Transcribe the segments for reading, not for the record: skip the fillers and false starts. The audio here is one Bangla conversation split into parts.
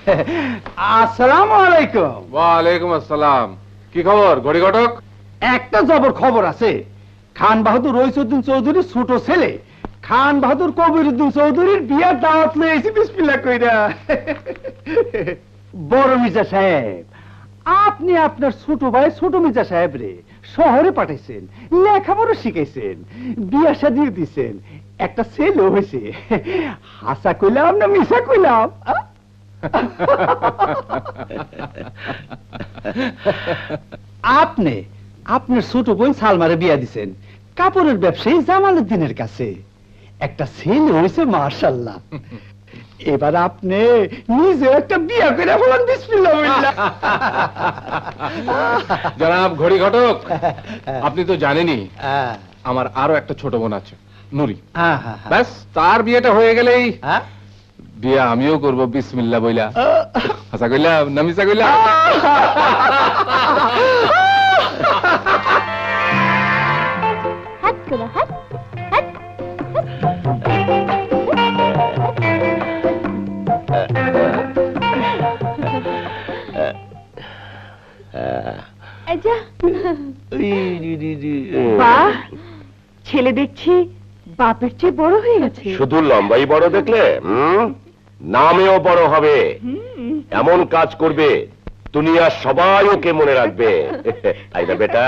আসসালামু আলাইকুম। ওয়ালাইকুম আসসালাম। কি খবর ঘড়ি ঘটক? একটা জবর খবর আছে। খান বাহাদুর রইসুদ্দিন চৌধুরীর ছোট ছেলে খান বাহাদুর কবিরউদ্দিন চৌধুরীর বিয়ার দাওয়াত লইছি বিসমিল্লাহ কইরা। বড় মির্জা সাহেব, আপনি আপনার ছোট ভাই ছোট মির্জা সাহেব রে শহরে পাঠাইছেন, লেখাপড়া শিখাইছেন, বিয়া শাদিও দিছেন, একটা ছেলে হয়েছে। হাসা কইলাম না মিশা কইলাম? আপনি আপনার ছোট বোন সালমারে বিয়া দিছেন কাপড়ের ব্যবসায়ী জামালউদ্দিনের কাছে, একটা ছেলে হয়েছে মাশাআল্লাহ। এবার আপনি নিজে একটা বিয়া করে বলেন বিসমিল্লাহ বললা। জনাব ঘড়ি ঘটক, আপনি তো জানেনই আমার আরো একটা ছোট বোন আছে নুরি। ব্যাস তার বিয়েটা হয়ে গেলেই বিয়া আমিও করব বিসমিল্লাহ বইলা। হাসা কইলাম না মিশা কইলাম? হাত করা হাত হাত। বাহ, ছেলে দেখছি বাপের চেয়ে বড় হয়ে গেছে। শুধু লম্বাই বড় দেখলে নামেও বড় হবে। এমন কাজ করবে দুনিয়া সবাই ওকে মনে রাখবে, তাই না বেটা?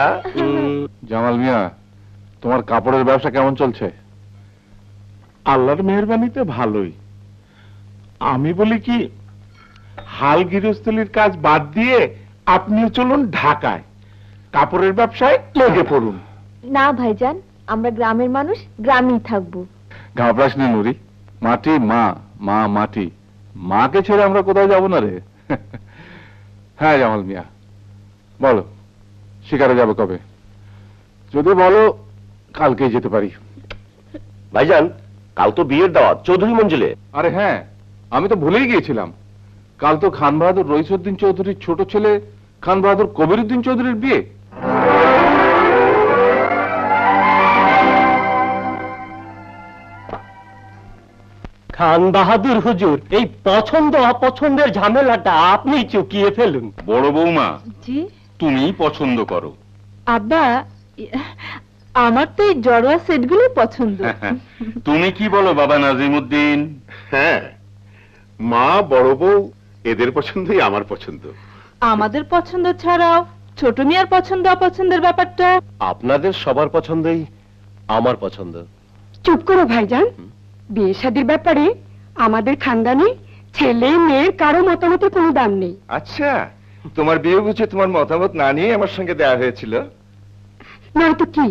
জামাল মিয়া, তোমার কাপড়ের ব্যবসা কেমন চলছে? আল্লাহর মেহেরবানিতে ভালোই। আমি বলি কি, হাল গৃহস্থলীর কাজ বাদ দিয়ে আপনিও চলুন ঢাকায়, কাপড়ের ব্যবসায় লেগে পড়ুন। না ভাইজান, আমরা গ্রামের মানুষ, গ্রামেই থাকবো। ঘাবড়াস না নুরি, মাটি মা, মা মাটি, মাকে ছেড়ে আমরা কোথাও যাব না রে। হ্যাঁ জামাল মিয়া, বলো শিকারে যাবে কবে? যদি বলো কালকেই যেতে পারি। ভাইজান, কাল তো বিয়ের দাওয়াত চৌধুরী মঞ্জিলে। আরে হ্যাঁ, আমি তো ভুলেই গিয়েছিলাম। কাল তো খান বাহাদুর রইসুদ্দিন চৌধুরীর ছোট ছেলে খান বাহাদুর কবিরউদ্দিন চৌধুরীর বিয়ে। খান বাহাদুর হুজুর, এই পছন্দ অপছন্দের ঝামেলাটা আপনি চুকিয়ে ফেলুন। বড় বৌমা, জি তুমি পছন্দ করো। আব্বা, আমার তো এই জড়োয়া সেটগুলো পছন্দ। তুমি কি বলো বাবা নাজিমউদ্দিন? হ্যাঁ, মা বড় বউ এদের পছন্দই আমার পছন্দ। আমাদের পছন্দ ছাড়াও ছোট মিয়ার পছন্দ অপছন্দের ব্যাপারটা আপনাদের সবার পছন্দই আমার পছন্দ। চুপ করো ভাইজান, বিয়ে শাদীর ব্যাপারে আমাদের খানদানে ছেলে মেয়ের কারো মতামতের কোনো দাম নেই। আচ্ছা, তোমার বিয়ে বুঝে তোমার মতামত না নিয়ে আমার সঙ্গে দেয়া হয়েছিল? না তো কি?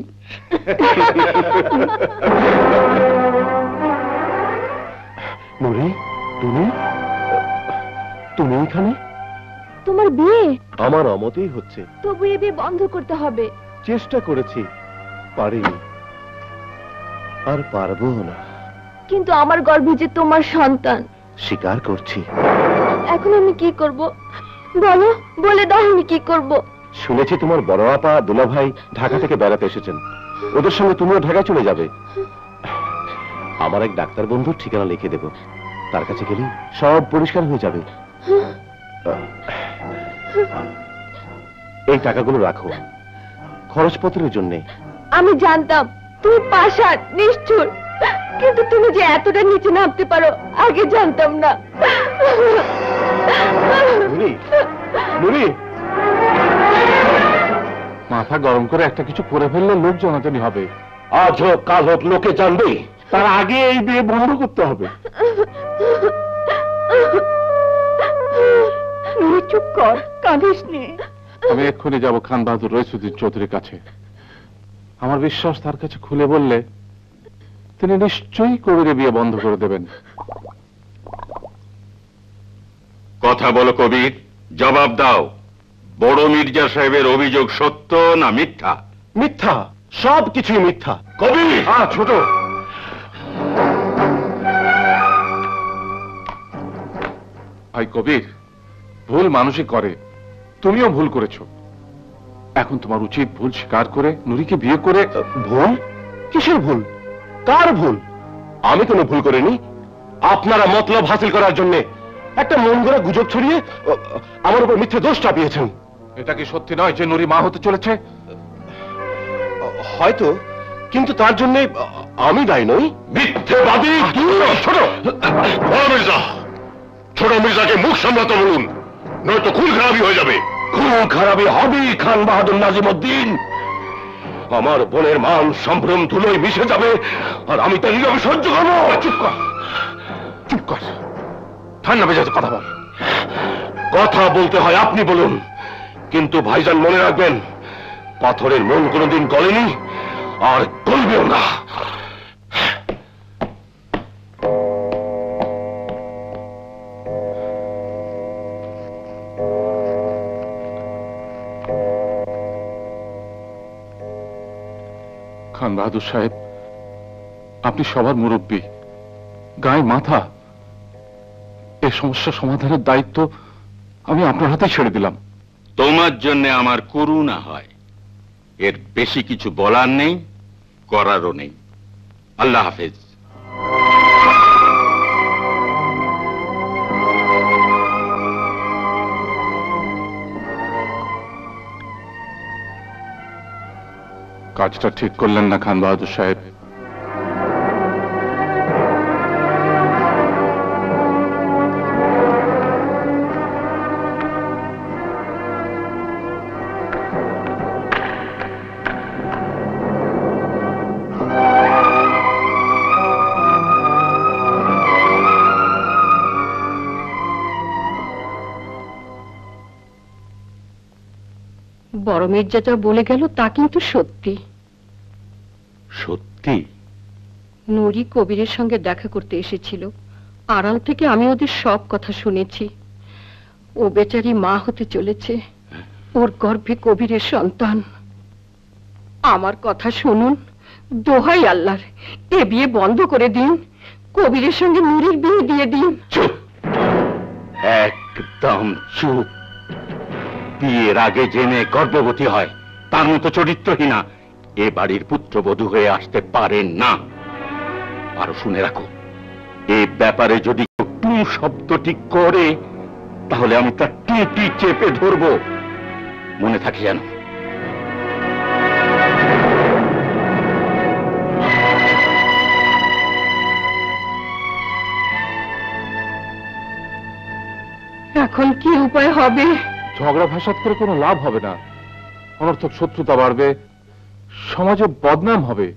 নুরি, তুমি তুমি এখানে? তোমার বিয়ে আমার অমতেই হচ্ছে। তবু এ বিয়ে বন্ধ করতে হবে। চেষ্টা করেছি, পারিনি, আর পারবো না। কিন্তু আমার গর্ভে যে তোমার সন্তান। স্বীকার করছি। এখন আমি কি করব বলো, বলে দাও আমি কি করব। শুনেছি তোমার বড় আপা দুলা ভাই ঢাকা থেকে বেড়াতে এসেছেন, ওদের সঙ্গে তুমিও ঢাকা চলে যাবে। আমার এক ডাক্তার বন্ধুর ঠিকানা লিখে দেব, তার কাছে গেলে সব পরিষ্কার হয়ে যাবে। এই টাকাগুলো রাখো খরচপত্রের জন্য। আমি জানতাম তুমি পাষাণ নিষ্ঠুর, কিন্তু তুমি যে এতটা নিচে নামতে পারো আগে জানতাম না। নুরি, নুরি, মাথা গরম করে একটা কিছু করে ফেললে লোক জনাজানি হবে। আজ হোক কাল হোক লোকে জানবে, তার আগে এই বিয়ে বন্ধ করতে হবে। চুপ কর, কাঁদিস নে। আমি এক্ষুনি যাব খান বাহাদুর রইসুদ্দিন চৌধুরীর কাছে। আমার বিশ্বাস তার কাছে খুলে বললে তিনি নিশ্চয়ই কবিরের বিয়ে বন্ধ করে দেবেন। কথা বলো কবির, জবাব দাও। বড় মির্জা সাহেবের অভিযোগ সত্য না মিথ্যা? মিথ্যা, সব কিছুই মিথ্যা। কবির, ছোট ভাই কবির, ভুল মানুষই করে, তুমিও ভুল করেছো। এখন তোমার উচিত ভুল স্বীকার করে নুরিকে বিয়ে করে। ভুল? কিসের ভুল? কার ভুল? আমি কোনো ভুল করিনি। আপনারা মতলব হাসিল করার জন্য একটা মন গড়া গুজব ছড়িয়ে আমার উপর মিথ্যে দোষ চাপিয়েছেন। এটা কি সত্যি নয় যে নুরি মা হতে চলেছে? হয়তো, কিন্তু তার জন্য আমি দায়ী নই। মিথ্যেবাদী! ছোট বড় মির্জা, ছোট মির্জাকে মুখ সামলাতে বলুন, নয়তো খুন খারাপই হয়ে যাবে। খুন খারাপি হবেই খান বাহাদুর নাজিমউদ্দিন। আমার বোনের মান সম্ভ্রম ধুলোয় মিশে যাবে, আর আমি তা নীরবে সহ্য করবো। চুপ কর, চুপ কর, ঠান্ডা মেজাজে কথা বল। কথা বলতে হয় আপনি বলুন, কিন্তু ভাইজান মনে রাখবেন, পাথরের মন কোনোদিন গলেনি আর গলবেও না। খান বাহাদুর সাহেব, আপনি সবার মুরব্বী, গায়ে মাথা। এই সমস্যা সমাধানের দায়িত্ব আমি আপনার হাতে ছেড়ে দিলাম। তোমার জন্য আমার করুণা হয়, এর বেশি কিছু বলার নেই, করারও নেই। আল্লাহ হাফেজ। কাজটা ঠিক করলেন না খান বাহাদুর সাহেব। বড় মির্জা যা বলে গেল তা কিন্তু সত্যি। সত্যি? নুরি কবিরের সঙ্গে দেখা করতে এসেছিল, আড়াল থেকে আমি ওদের সব কথা শুনেছি। ও বেচারি মা হতে চলেছে, ওর গর্ভে কবিরের সন্তান। আমার কথা শুনুন, দোহাই আল্লাহর, এ বিয়ে বন্ধ করে দিন, কবিরের সঙ্গে নুরির বিয়ে দিয়ে দিন। চুপ, একদম চুপ। বিয়ের আগে জেনে গর্ভবতী হয়, তার মতো চরিত্রহীনা এ বাড়ির পুত্রবধূ হয়ে আসতে পারেন না। আরো শুনে রাখো, এই ব্যাপারে যদি টু শব্দটি করে, তাহলে আমি তার টুটি চেপে ধরবো, মনে থাকে যেন। এখন কি উপায় হবে? ঝগড়া ফাসাদ করে কোনো লাভ হবে না, অনর্থক শত্রুতা বাড়বে, সমাজে বদনাম হবে।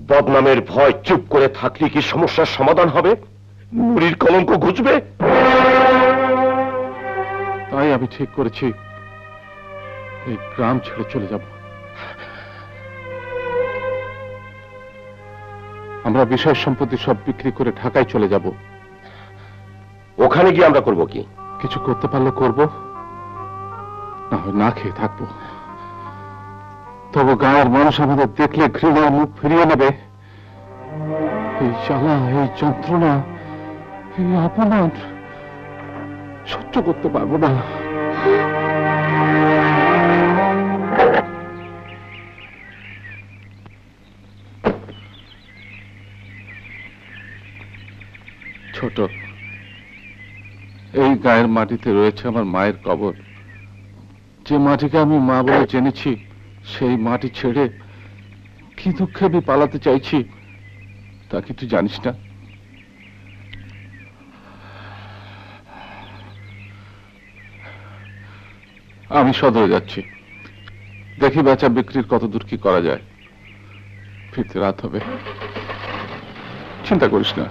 বদনামের ভয় চুপ করে থাকলে কি সমস্যার সমাধান হবে? নুরির কলঙ্ক ঘুচবে? তাই আমি ঠিক করেছি, এই গ্রাম ছেড়ে চলে যাব। আমরা বিষয় সম্পত্তি সব বিক্রি করে ঢাকায় চলে যাব। ওখানে গিয়ে আমরা করব কি? কিছু করতে পারলে করব, না হয় না খেয়ে থাকবো। তবে গায়ের মানুষ আমাদের দেখলে ঘৃণার মুখ ফিরিয়ে নেবে। এই জ্বালা, এই যন্ত্রণা, এই অপমান সহ্য করতে পারবো না। ছোট, এই গায়ের মাটিতে রয়েছে আমার মায়ের কবর। যে মাটিকে আমি মা বলে জেনেছি, সেই মাটি ছেড়ে কি দুঃখে আমি পালাতে চাইছি তা কি তুই জানিস না? আমি সদরে যাচ্ছি, দেখি বেচা বিক্রির কত দূর কি করা যায়। ফিরতে রাত হবে, চিন্তা করিস না।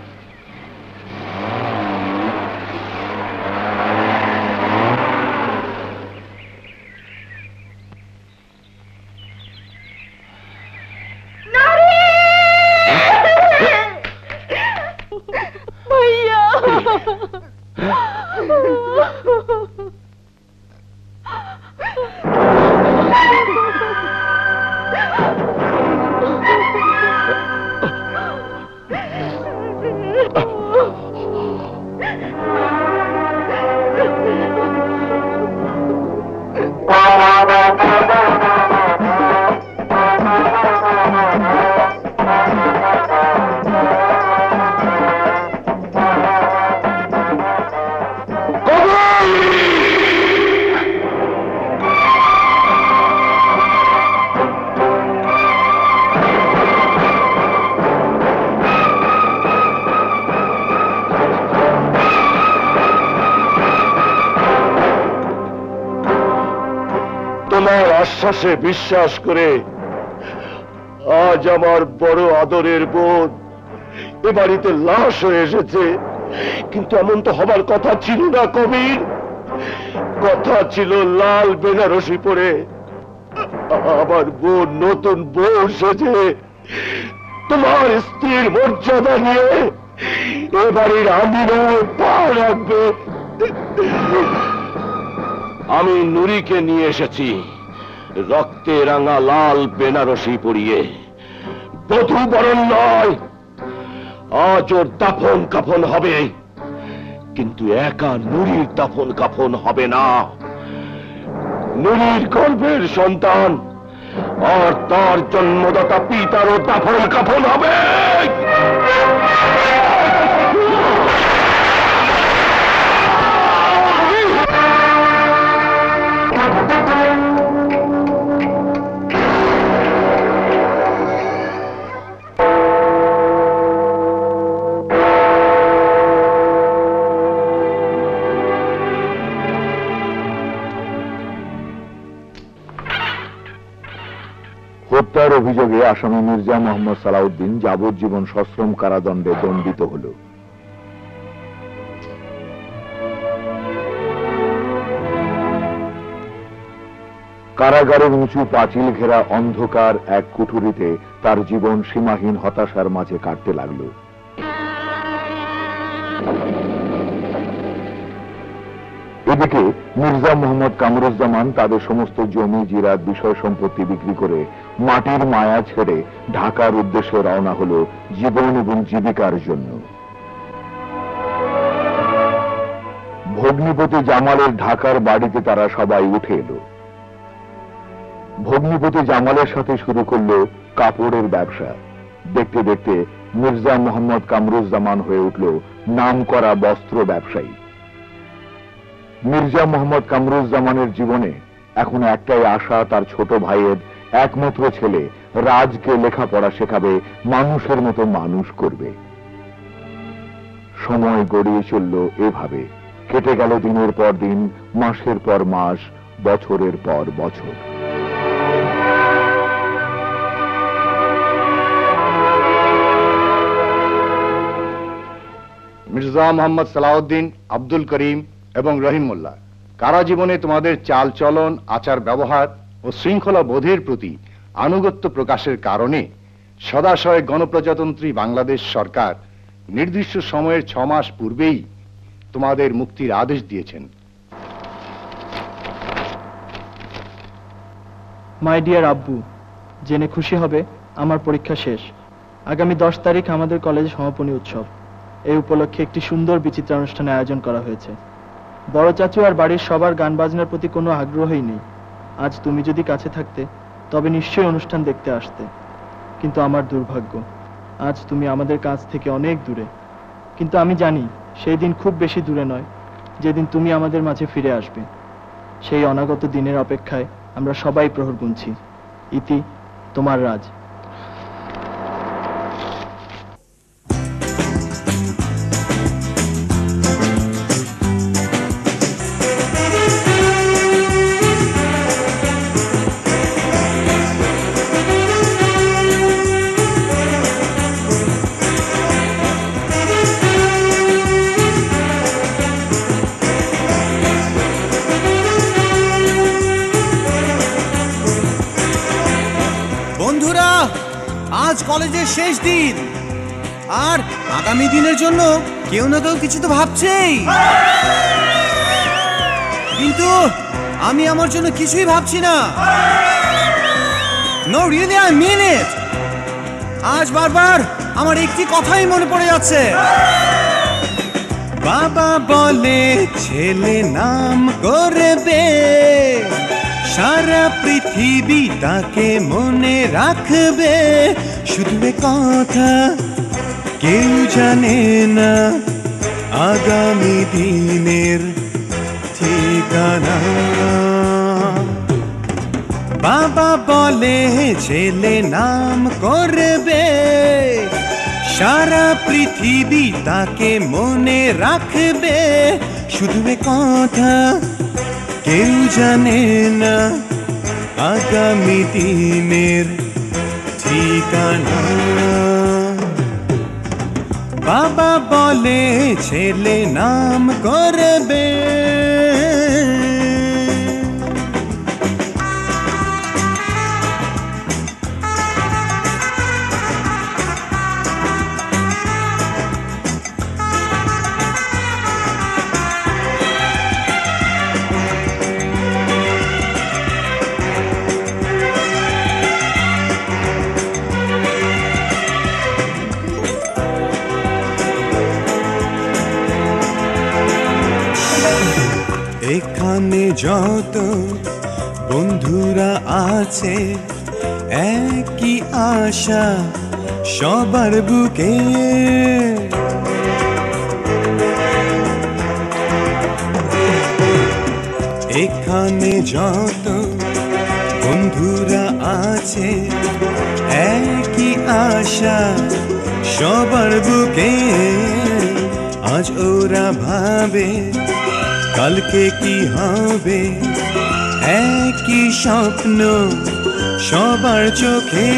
আশ্বাসে বিশ্বাস করে আজ আমার বড় আদরের বোন এ বাড়িতে লাশ হয়ে এসেছে। কিন্তু এমন তো হবার কথা ছিল না কবির। কথা ছিল লাল বেনারসি পরে আমার বোন নতুন বউ সেজে তোমার স্ত্রীর মর্যাদা নিয়ে এ বাড়ির আমিরায় পা রাখবে। আমি নুরিকে নিয়ে এসেছি রক্তে রাঙা লাল বেনারসি পরিয়ে। বধূ বরণ নয়, আজ ওর দাফন কাফন হবে, কিন্তু একা নুরির দাফন কাফন হবে না। নুরির গর্ভের সন্তান আর তার জন্মদাতা পিতারও দাফন কাফন হবে। হত্যার অভিযোগে আসামি মির্জা মোহাম্মদ সালাউদ্দিন যাবজ্জীবন সশ্রম কারাদণ্ডে দণ্ডিত হল। কারাগারের উঁচু পাঁচিল ঘেরা অন্ধকার এক কুঠুরিতে তার জীবন সীমাহীন হতাশার মাঝে কাটতে লাগল। এদিকে মির্জা মোহাম্মদ কামরুজ্জামান তাদের সমস্ত জমি জিরাত বিষয় সম্পত্তি বিক্রি করে মাটির মায়া ছেড়ে ঢাকার উদ্দেশ্যে রওনা হল জীবন এবং জীবিকার জন্য। ভগ্নিপতি জামালের ঢাকার বাড়িতে তারা সবাই উঠে এলো। ভগ্নিপতি জামালের সাথে শুরু করলো কাপড়ের ব্যবসা। দেখতে দেখতে মির্জা মোহাম্মদ কামরুজ্জামান হয়ে উঠল নামকরা বস্ত্র ব্যবসায়ী। মির্জা মোহাম্মদ কামরুজ্জামানের জীবনে এখন একটাই আশা, তার ছোট ভাইয়ের একমাত্র ছেলে রাজকে লেখাপড়া শেখাবে, মানুষের মতো মানুষ করবে। সময় গড়িয়ে চলল এভাবে। কেটে গেল দিনের পর দিন, মাসের পর মাস, বছরের পর বছর। মির্জা মোহাম্মদ সালাউদ্দিন, আব্দুল করিম এবং রহিম মোল্লা, কারা জীবনে তোমাদের চাল চলন, আচার ব্যবহার ও শৃঙ্খলা বোধের প্রতি আনুগত্য প্রকাশের কারণে সদাশয় গণপ্রজাতন্ত্রী বাংলাদেশ সরকার নির্দিষ্ট সময়ের 6 মাস পূর্বেই তোমাদের মুক্তির আদেশ দিয়েছেন। মাই ডিয়ার আব্বু, জেনে খুশি হবে আমার পরীক্ষা শেষ। আগামী 10 তারিখ আমাদের কলেজে সমাপনী উৎসব। এই উপলক্ষে একটি সুন্দর বিচিত্র অনুষ্ঠানের আয়োজন করা হয়েছে। বড় চাচু আর বাড়ির সবার গান বাজনার প্রতি কোনো আগ্রহই নেই। আজ তুমি যদি কাছে থাকতে তবে নিশ্চয়ই অনুষ্ঠান দেখতে আসতে, কিন্তু আমার দুর্ভাগ্য, আজ তুমি আমাদের কাছ থেকে অনেক দূরে। কিন্তু আমি জানি সেই দিন খুব বেশি দূরে নয়, যেদিন তুমি আমাদের মাঝে ফিরে আসবে। সেই অনাগত দিনের অপেক্ষায় আমরা সবাই প্রহর গুনছি। ইতি, তোমার রাজ। কলেজের শেষ দিন, আর আগামী দিনের জন্য কেউ না কেউ কিছু তো ভাবছেই, কিন্তু আমি আমার জন্য কিছুই ভাবছি না। নো রিয়েলি, আই মিন ইট। আজ বারবার আমার একটি কথাই মনে পড়ে যাচ্ছে। বাবা বলে ছেলে নাম করবে, সারা পৃথিবী তাকে মনে রাখবে। শুধু কথা কেউ জানে না আগামী দিনের ঠিকানা। বাবা বলে ছেলে নাম করবে, সারা পৃথিবী তাকে মনে রাখবে। শুধু কথা কেউ জানে না আগামী দিনের ঠিকানা। বাবা বলে ছেলে নাম করবে, এখানে যত বন্ধুরা আছে একই আশা সবার বুকে। এখানে যত বন্ধুরা আছে একই আশা সবার বুকে। আজ ওরা ভাবে কালকে কি হবে, একই স্বপ্ন সবার চোখে।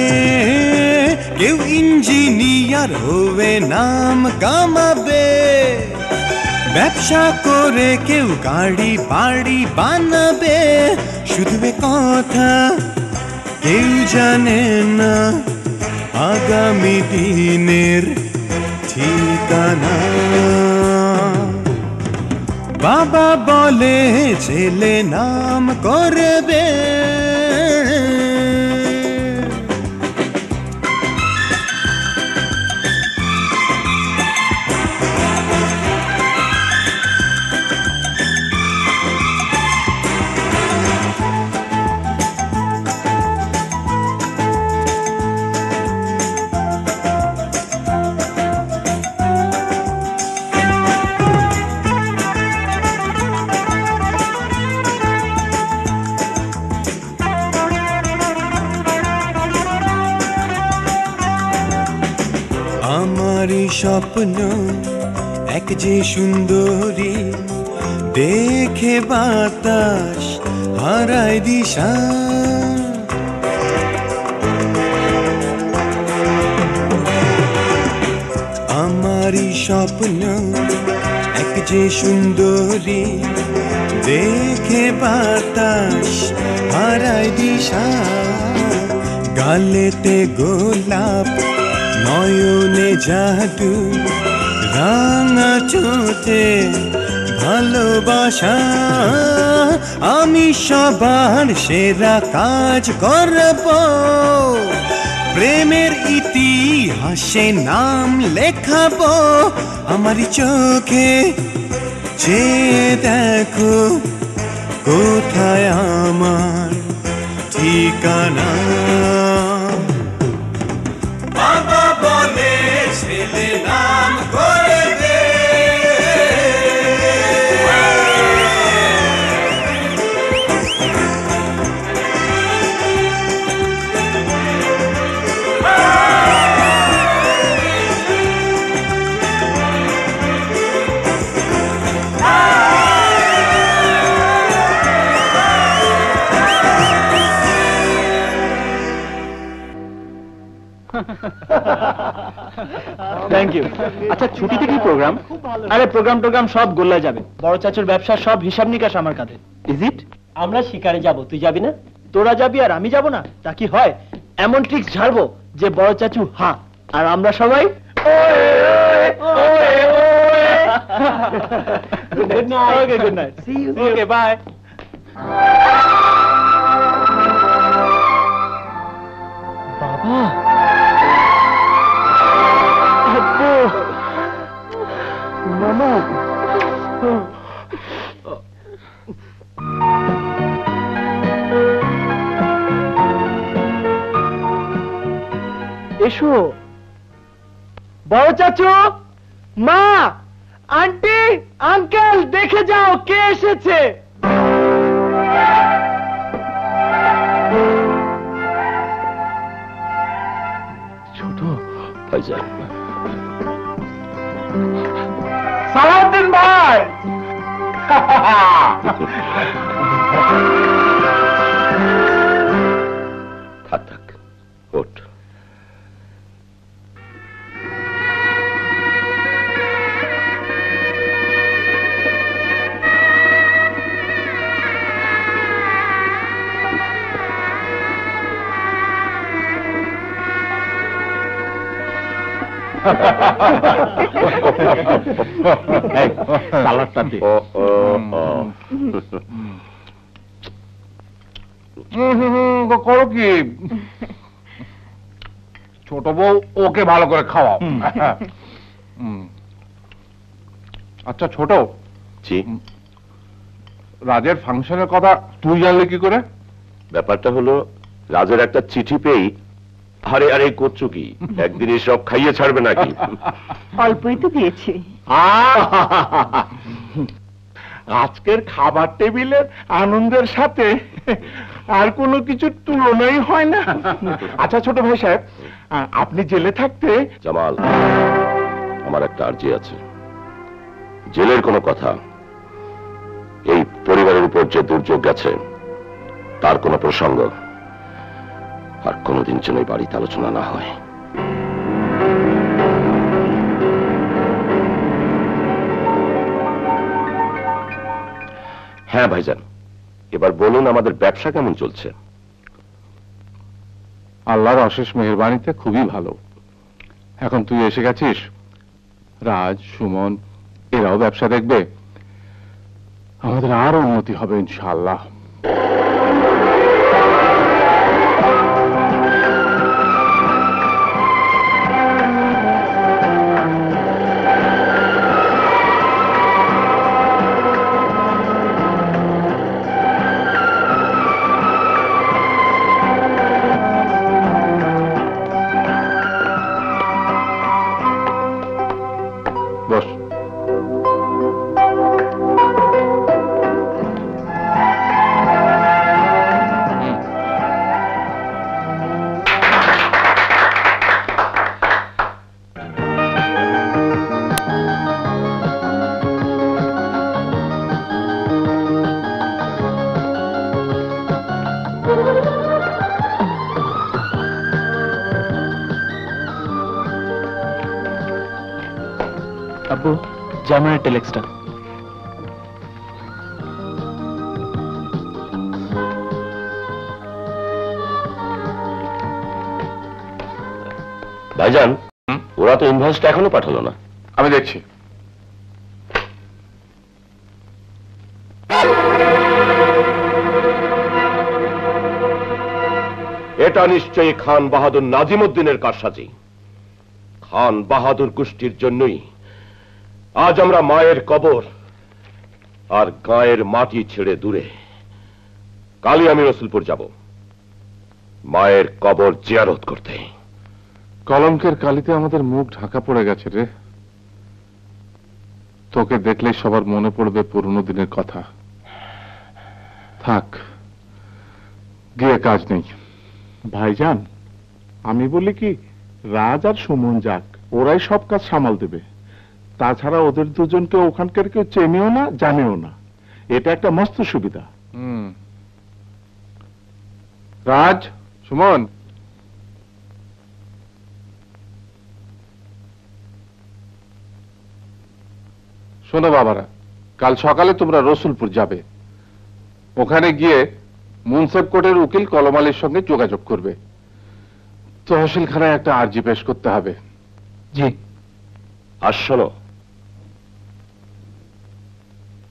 কেউ ইঞ্জিনিয়ার হয়ে নাম কামাবে, ব্যবসা করে কেউ গাড়ি বাড়ি বানাবে। শুধু কথা কেউ জানে না আগামী দিনের ঠিকানা। বাবা বলে ছেলে নাম করবে, আমারই স্বপ্ন এক যে সুন্দরী, দেখে বাতাস হারায় দিশা। আমারই স্বপ্ন এক যে সুন্দরী, দেখে বাতাস হারায় দিশা। গালেতে গোলাপ নয়নে জাদু, রাঙা চোখে ভালোবাসা। আমি সবার সেরা কাজ করব, প্রেমের ইতিহাসে নাম লেখাবো। আমার চোখে চেয়ে দেখো কোথায় আমার ঠিকানা। বাবা বলে ছেলে নাম করবে, থ্যাংক ইউ। আচ্ছা ছুটিতে কি প্রোগ্রাম? আরে প্রোগ্রাম সব গোল্লা যাবে। বড় চাচুর ব্যবসা সব হিসাব নিকাশ আমার কাঁধে। Is it? আমরা শিকারে যাব, তুই যাবি না? তোরা যাবি আর আমি যাব না, তা কি হয়? এমন ট্রিক্স ঝাড়বো যে বড় চাচু হ্যাঁ আর আমরা সবাই good night. Okay good night, see you. Okay bye. বাবা মামা, এসো। বড় চাচু, মা, আন্টি, আঙ্কেল, দেখে যাও কে এসেছে। ছোট ভাইজান, সালাউদ্দিন ভাই। সালাদটা দে। করো কি ছোট বউ, ওকে ভালো করে খাওয়াও। আচ্ছা ছোট, রাজের ফাংশনের কথা তুই জানলে কি করে? ব্যাপারটা হলো, রাজের একটা চিঠি পেয়ে, আরে আরে করছো কি, একদিনই সব খাইয়ে ছাড়বে নাকি? অল্পই তো দিয়েছি। আজকের খাবার টেবিলের আনন্দের সাথে আর কোনো কিছু তুলনাই হয় না। আচ্ছা ছোট ভাই সাহেব, আপনি জেলে থাকতে। জামাল, আমার একটা আর্জি আছে। জেলের কোনো কথা, এই পরিবারের উপর যে দুর্যোগ গেছে তার কোনো প্রসঙ্গ আর কোনোদিন যেন এই বাড়িতে আলোচনা না হয়। হ্যাঁ ভাইজান, এবার বলুন আমাদের ব্যবসা কেমন চলছে? আল্লাহর অশেষ মেহেরবানিতে খুবই ভালো। এখন তুই এসে গেছিস, রাজ, সুমন এরাও ব্যবসা দেখবে, আমাদের আরো উন্নতি হবে ইনশাআল্লাহ। বস। আব্বু, জার্মানের টেলেক্সটা। ভাইজান, ওরা তো ইনভয়েসটা এখনো পাঠালো না। আমি দেখছি। এটা নিশ্চয়ই খান বাহাদুর নাজিমউদ্দিনের কারসাজি। খান বাহাদুর গোষ্ঠীর জন্যই আজ আমরা মায়ের কবর আর গায়ের মাটি ছেড়ে দূরে। কালই আমি রসুলপুর যাব মায়ের কবর জিয়ারত করতে। কলঙ্কের কালিতে আমাদের মুখ ঢাকা পড়ে গেছে রে। তোকে দেখলে সবার মনে পড়বে পুরনো দিনের কথা। থাক, গিয়ে কাজ নেই। ভাইজান, আমি বলি কি, রাজ আর সুমন যাক, ওরাই সব কাজ সামাল দেবে। তাছাড়া ওদের দুজনকে ওখানকার কেউ চেনেও না, জানেও না। এটা একটা মস্ত সুবিধা। রাজ, সুমন, শোনো বাবারা, কাল সকালে তোমরা রসুলপুর যাবে। ওখানে গিয়ে মুন্সেফ কোর্টের উকিল কলম আলীর সঙ্গে যোগাযোগ করবে। তহসিলখানায় একটা আর্জি পেশ করতে হবে। জি। আর শোনো,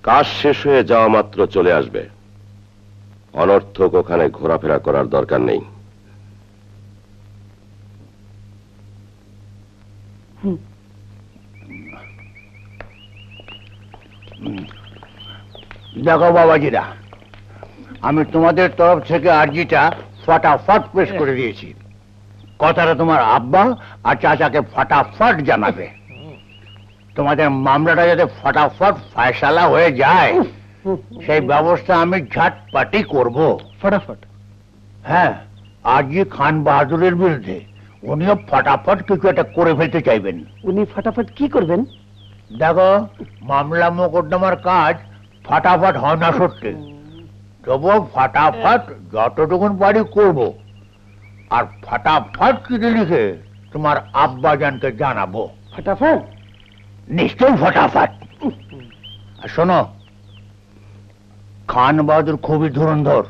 কাজ শেষ হয়ে যাওয়া মাত্র চলে আসবে। অনর্থক ওখানে ঘোরাফেরা করার দরকার নেই। দেখো বাবাজিরা, আমি তোমাদের তরফ থেকে আর্জিটা ফটাফট পেশ করে দিয়েছি। কথাটা তোমার আব্বা আর চাচাকে ফটাফট জানাবে। তোমাদের মামলাটা যাতে ফটাফট ফয়সালা হয়ে যায় সেই ব্যবস্থা আমি ঝটপটি করব। ফটাফট? হ্যাঁ, আর্জি খান বাহাদুরের বিরুদ্ধে। উনিও ফটাফট কিছু একটা করে ফেলতে চাইবেন। উনি ফটাফট কি করবেন? দেখো, মামলা মোকদ্দমার কাজ ফটাফট হয় না সত্যি, তবুও ফটাফট যতটুকুন পারি করব। আর ফটাফট চিঠি লিখে তোমার আব্বাজানকে জানাবো। ফটাফট? নিশ্চয়ই ফটাফট। আর শোনো, খান বাহাদুর খুবই ধুরন্ধর।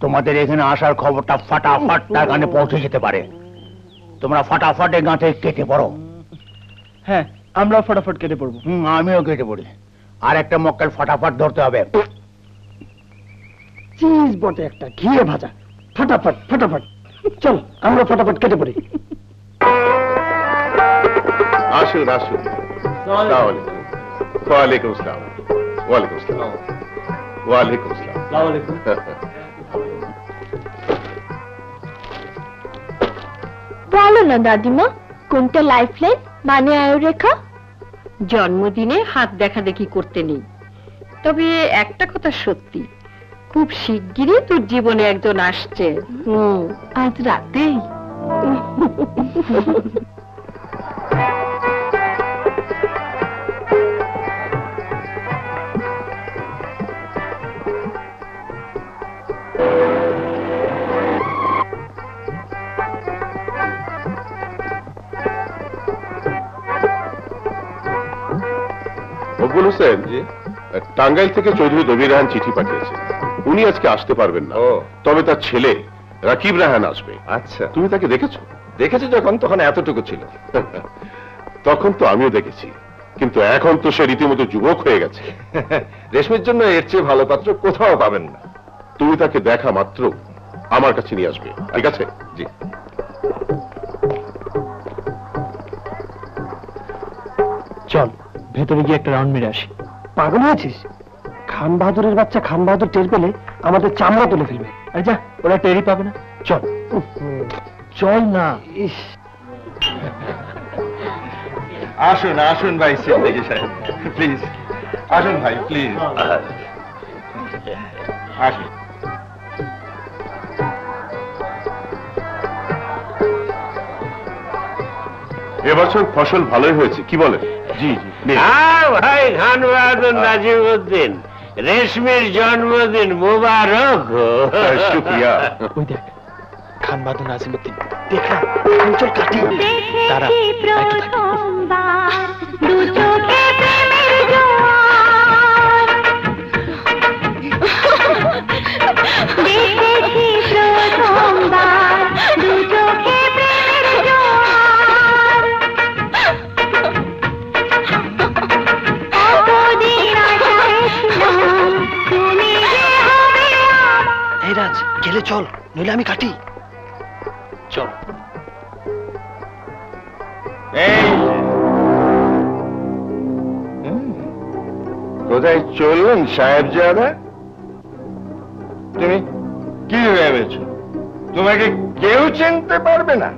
তোমাদের এখানে আসার খবরটা ফটাফট তার কানে পৌঁছে যেতে পারে। তোমরা ফটাফট এই গাঁ থেকে কেটে পড়ো। হ্যাঁ, আমরাও ফটাফট কেটে পড়বো। আমিও কেটে পড়ি। আর একটা মক্কেল ফটাফট ধরতে হবে। চিজ বটে একটা, ঘিয়ে ভাজা। ফটাফট ফটাফট, চল আমরা ফটাফট কেটে পড়ি। আসুন আসুন। ওয়ালাইকুম আসসালাম। ওয়ালাইকুম আসসালাম। ওয়ালাইকুম আসসালাম। বলো না দাদিমা, কোনটা লাইফলাইন মানে আয়ুরেখা? জন্মদিনে হাত দেখা দেখি করতে নেই, তবে একটা কথা সত্যি, খুব শিগগিরই তোর জীবনে একজন আসছে। আজ রাতেই? মকবুল হোসেন, টাঙ্গাইল থেকে চৌধুরী দবির রায়হান চিঠি পাঠিয়েছে। উনি আজকে আসতে পারবেন না, তবে তার ছেলে রাকিব রায়হান আসবে। আচ্ছা, তুমি তাকে দেখেছো? দেখেছি যখন, তখন এতটুকু ছিল। তখন তো আমিও দেখেছি, কিন্তু এখন তো সে রীতিমতো যুবক হয়ে গেছে। রেশমির জন্য এর চেয়ে ভালো পাত্র কোথাও পাবেন না। তুমি তাকে দেখা মাত্র আমার কাছে নিয়ে আসবে, ঠিক আছে? জি। চল ভেতরে গিয়ে একটা রাউন্ড মেরে আসি। পাগল হয়েছিস? খান বাহাদুরের বাচ্চা খান বাহাদুর টের পেলে আমাদের চামড়া তুলে ফেলবে। আরে যা, ওরা টেরই পাবে না। চল চল না। আসুন আসুন ভাই সিদ্দিকী সাহেব, প্লিজ আসুন ভাই, প্লিজ আসুন। এবছর ফসল ভালোই হয়েছে, কি বলেন? জি জি। ভাই খান বাহাদুর নাজিমউদ্দিন, রেশমির জন্মদিন মুবারক। শুকরিয়া। ওই দেখ খান বাহাদুর নাজিমউদ্দিন, দেখা চল কাটি। তারা গেলে চল, নইলে আমি কাটি। চল। কোথায় চললেন সাহেবজাদা? তুমি কি ভেবেছ তোমাকে কেউ চিনতে পারবে না?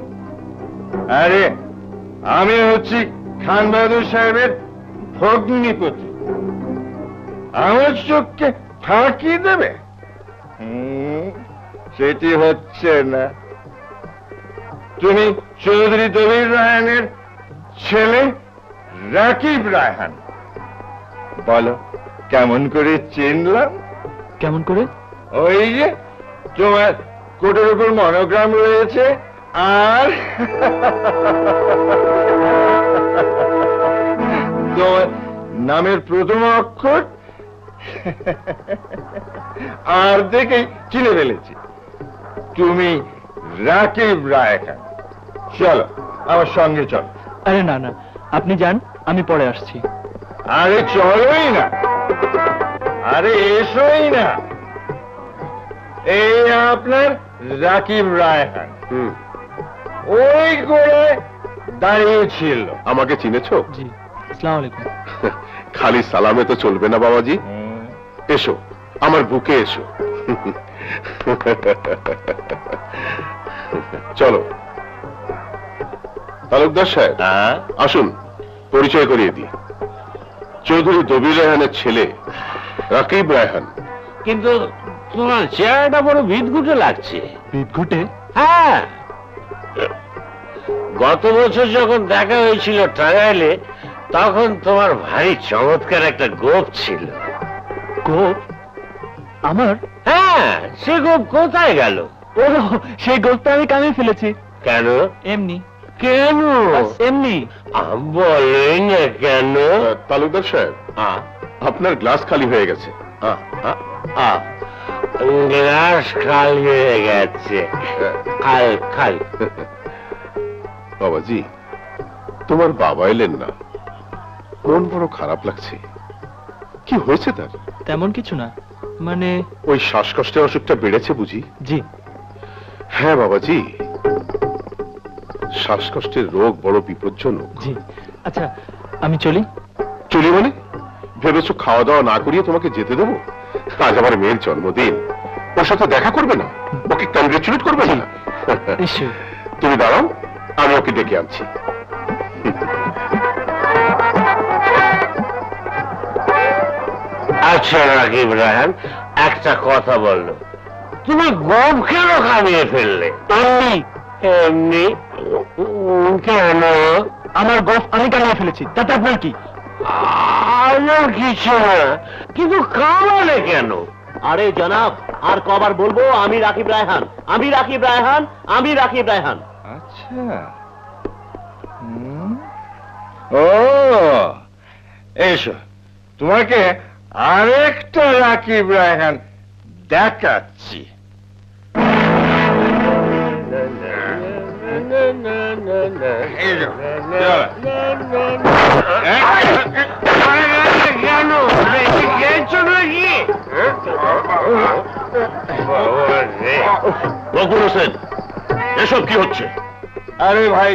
আরে আমি হচ্ছি খান বাহাদুর সাহেবের ভগ্নিপতি। আমার চোখকে ফাঁকি দেবে? সেটি হচ্ছে না। তুমি চৌধুরী দবির রায়হানের ছেলে রাকিব রায়হান। বলো কেমন করে চিনলাম? কেমন করে? ওই যে তোমার কোটের উপর মনোগ্রাম রয়েছে, আর তোমার নামের প্রথম অক্ষর আর দেখেই চিনে ফেলেছি তুমি রাকিব রায়হান। চলো আমার সঙ্গে চলো। আরে না না, আপনি যান, আমি পরে আসছি। আরে চলোই না, আরে এসোই না। এই আপনার রাকিব রায়হান ওই গোড়ায় দাঁড়িয়ে ছিল। আমাকে চিনেছো? জি। আসসালামু আলাইকুম। খালি সালামে তো চলবে না বাবাজি, এসো আমার বুকে এসো। চলো তালুকদার সাহেব, আসুন পরিচয় করিয়ে দিই। চৌধুরী দবির রায়হানের ছেলে রাকিব রায়হান। কিন্তু তোমার চেহারাটা বড় বিদঘুটে লাগছে। বিদঘুটে? হ্যাঁ, গত বছর যখন দেখা হয়েছিল টাঙ্গাইলে, তখন তোমার ভারী চমৎকার একটা গোপ ছিল। গোপ? আমার? হ্যাঁ, সে গোপ কোথায় গেল? ও, সেই গোপটা আমি কামিয়ে ফেলেছি। কেন? এমনি। কেন? এমনি। বলেন না কেন? তালুকদার সাহেব, আপনার গ্লাস খালি হয়ে গেছে। গ্লাস খালি হয়ে গেছে। খাল খাল। বাবাজি, তোমার বাবা এলেন না, মন বড় খারাপ লাগছে। কি হয়েছে তার? তেমন কিছু না, মানে ওই শ্বাসকষ্টের অসুখটা বেড়েছে বুঝি? জি। হ্যাঁ বাবাজি, শ্বাসকষ্টের রোগ বড় বিপজ্জনক। জি। আচ্ছা আমি চলি। চলি মানে? ভেবেছো খাওয়া দাওয়া না করিয়ে তোমাকে যেতে দেবো? আজ আমার মেয়ের জন্মদিন, ওর সাথে দেখা করবে না? ওকে কংগ্রেচুলেট করবে না? তুমি দাঁড়াও, আমি ওকে ডেকে আনছি। আচ্ছা রাকিব রায়হান, একটা কথা বললো, তুমি গম কেন কামিয়ে ফেললে? এমনি কেন? আমার গফ আমি কামিয়ে ফেলেছি, তাতে আপনার কি? আমার কিছু না, কিন্তু কামালে কেন? আরে জনাব, আর কবার বলবো আমি রাকিব রায়হান, আমি রাকিব রায়হান, আমি রাকিব রায়হান। আচ্ছা, ও এসো, তোমাকে আরেকটা রাকিব রায়হান দেখাচ্ছি। বকুল হোসেন, এসব কি হচ্ছে? আরে ভাই,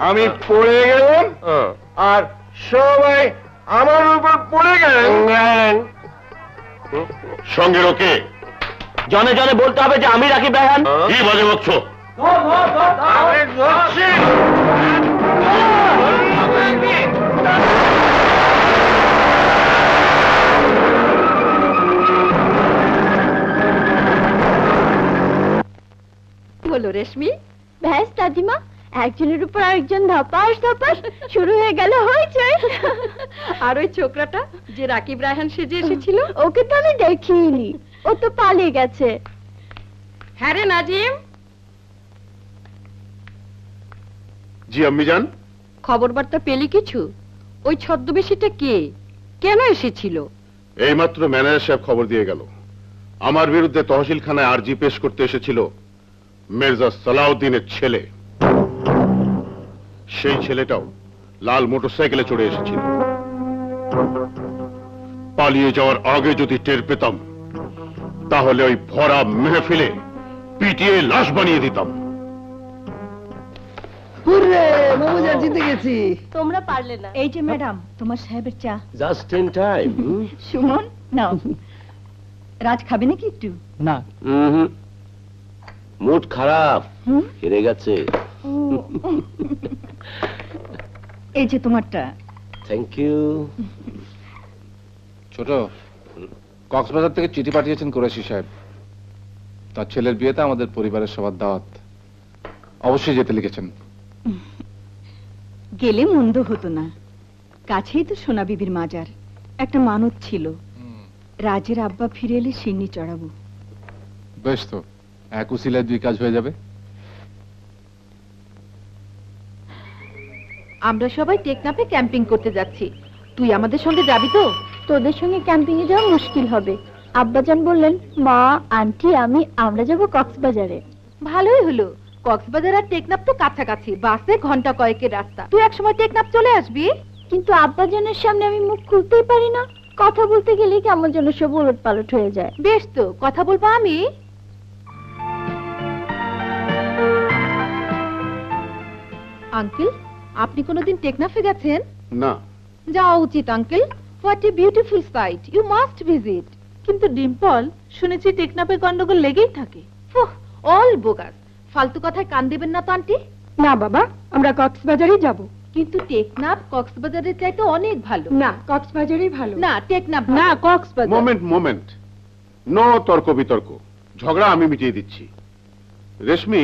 আমি পড়ে গেলাম আর সবাই আমার উপর পড়ে গেলেন। সঙ্গে ওকে জনে জনে বলতে হবে যে আমি রাকিব রায়হান। কি বাজে বকছো? বলো রেশমি। ব্যাস দাদিমা, একজনের উপর আরেকজন ধপাস ধপাস শুরু হয়ে গেল হয়েছে। আর ওই ছোকরাটা যে রাকিব রায়হান সেজে এসেছিল, ওকে তো আমি দেখিনি, ও তো পালিয়ে গেছে। হ্যাঁ রে নাজিম। জি আম্মিজান। খবর বার্তা পেলি কিছু? ওই ছদ্মবেশীটা কে, কেন এসেছিল? এইমাত্র ম্যানেজার সাহেব খবর দিয়ে গেল, আমার বিরুদ্ধে তহসিলখানায় আরজি পেশ করতে এসেছিল মির্জা সালাউদ্দিনের ছেলে। সেই ছেলেটাও লাল মোটরসাইকেলে চড়ে এসেছিল। পালিয়ে যাওয়ার আগে যদি টের পেতাম, তাহলে ওই ভরা মেহফিলে পিটিয়ে লাশ বানিয়ে দিতাম। জিতে গেছি। তোমরা পারলে না। এই যে ম্যাডাম, তোমার সাহেবের চা। Just in time. সুমন নাও। রাজ খাবে নাকি একটু? না। মুড খারাপ, হেরে গেছে। এই যে তোমারটা। Thank you. ছোট, কক্সবাজার থেকে চিঠি পাঠিয়েছেন কুরাইশি সাহেব। তার ছেলের বিয়েতে আমাদের পরিবারের সবার দাওয়াত, অবশ্যই যেতে লিখেছেন। গেলে মন্দ হতো না, কাছেই তো সোনা বিবির মাজার। একটা মানত ছিল, রাজের আব্বা ফিরে এলে সিন্নি চড়াবো। বেশ, তো এক উসিলায় দুই কাজ হয়ে যাবে। আমরা সবাই টেকনাফে ক্যাম্পিং করতে যাচ্ছি, তুই আমাদের সঙ্গে যাবি তো? তোদের সঙ্গে ক্যাম্পিং এ যাওয়া মুশকিল হবে। আব্বাজান বললেন মা, আন্টি, আমরা যাব কক্সবাজারে। ভালোই হলো, কক্সবাজার আর টেকনাফ তো কাছাকাছি, বাসে ঘন্টা কয়েকের রাস্তা। তুই একসময় টেকনাফ চলে আসবি। কিন্তু আব্বাজানের সামনে আমি মুখ খুলতেই পারি না, কথা বলতে গেলে কেমন যেন সব উলট পালট হয়ে যায়। বেশ, তো কথা বলবো আমি। আঙ্কেল, আপনি কোনোদিন টেকনাফে গেছেন? না। যাওয়া উচিত uncle. What a beautiful sight, you must visit. কিন্তু ডিম্পল, শুনেছি টেকনাফে গন্ডগোল লেগেই থাকে। অল বোগাস, ফালতু কথায় কান দেবেন না তো আন্টি। না বাবা, আমরা কক্সবাজারেই যাব। কিন্তু টেকনাফ কক্সবাজারের চাইতে অনেক ভালো। না, কক্সবাজারই ভালো। না, টেকনাফ না, কক্সবাজার। মোমেন্ট, নো তর্ক বিতর্ক, ঝগড়া আমি মিটিয়ে দিচ্ছি। রেশমি,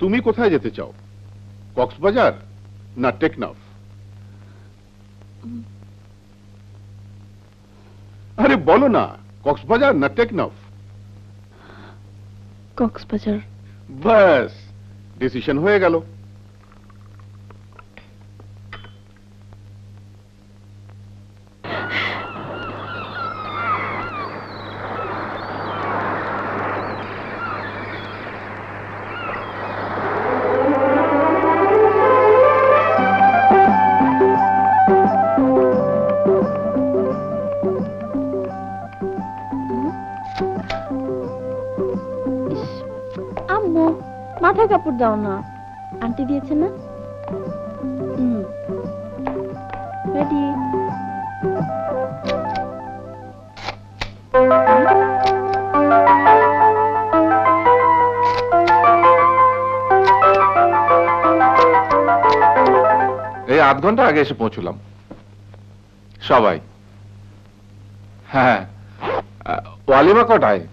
তুমি কোথায় যেতে চাও, কক্সবাজার না টেকনাফ? আরে বলো না, কক্সবাজার না টেকনাফ? কক্সবাজার। বাস, ডিসিশন হয়ে গেল। কাপড় দাও না, আন্টি দিয়েছে না। রেডি। এই আধ ঘন্টা আগে এসে পৌঁছলাম সবাই। হ্যাঁ, ওয়ালিমা কটায়?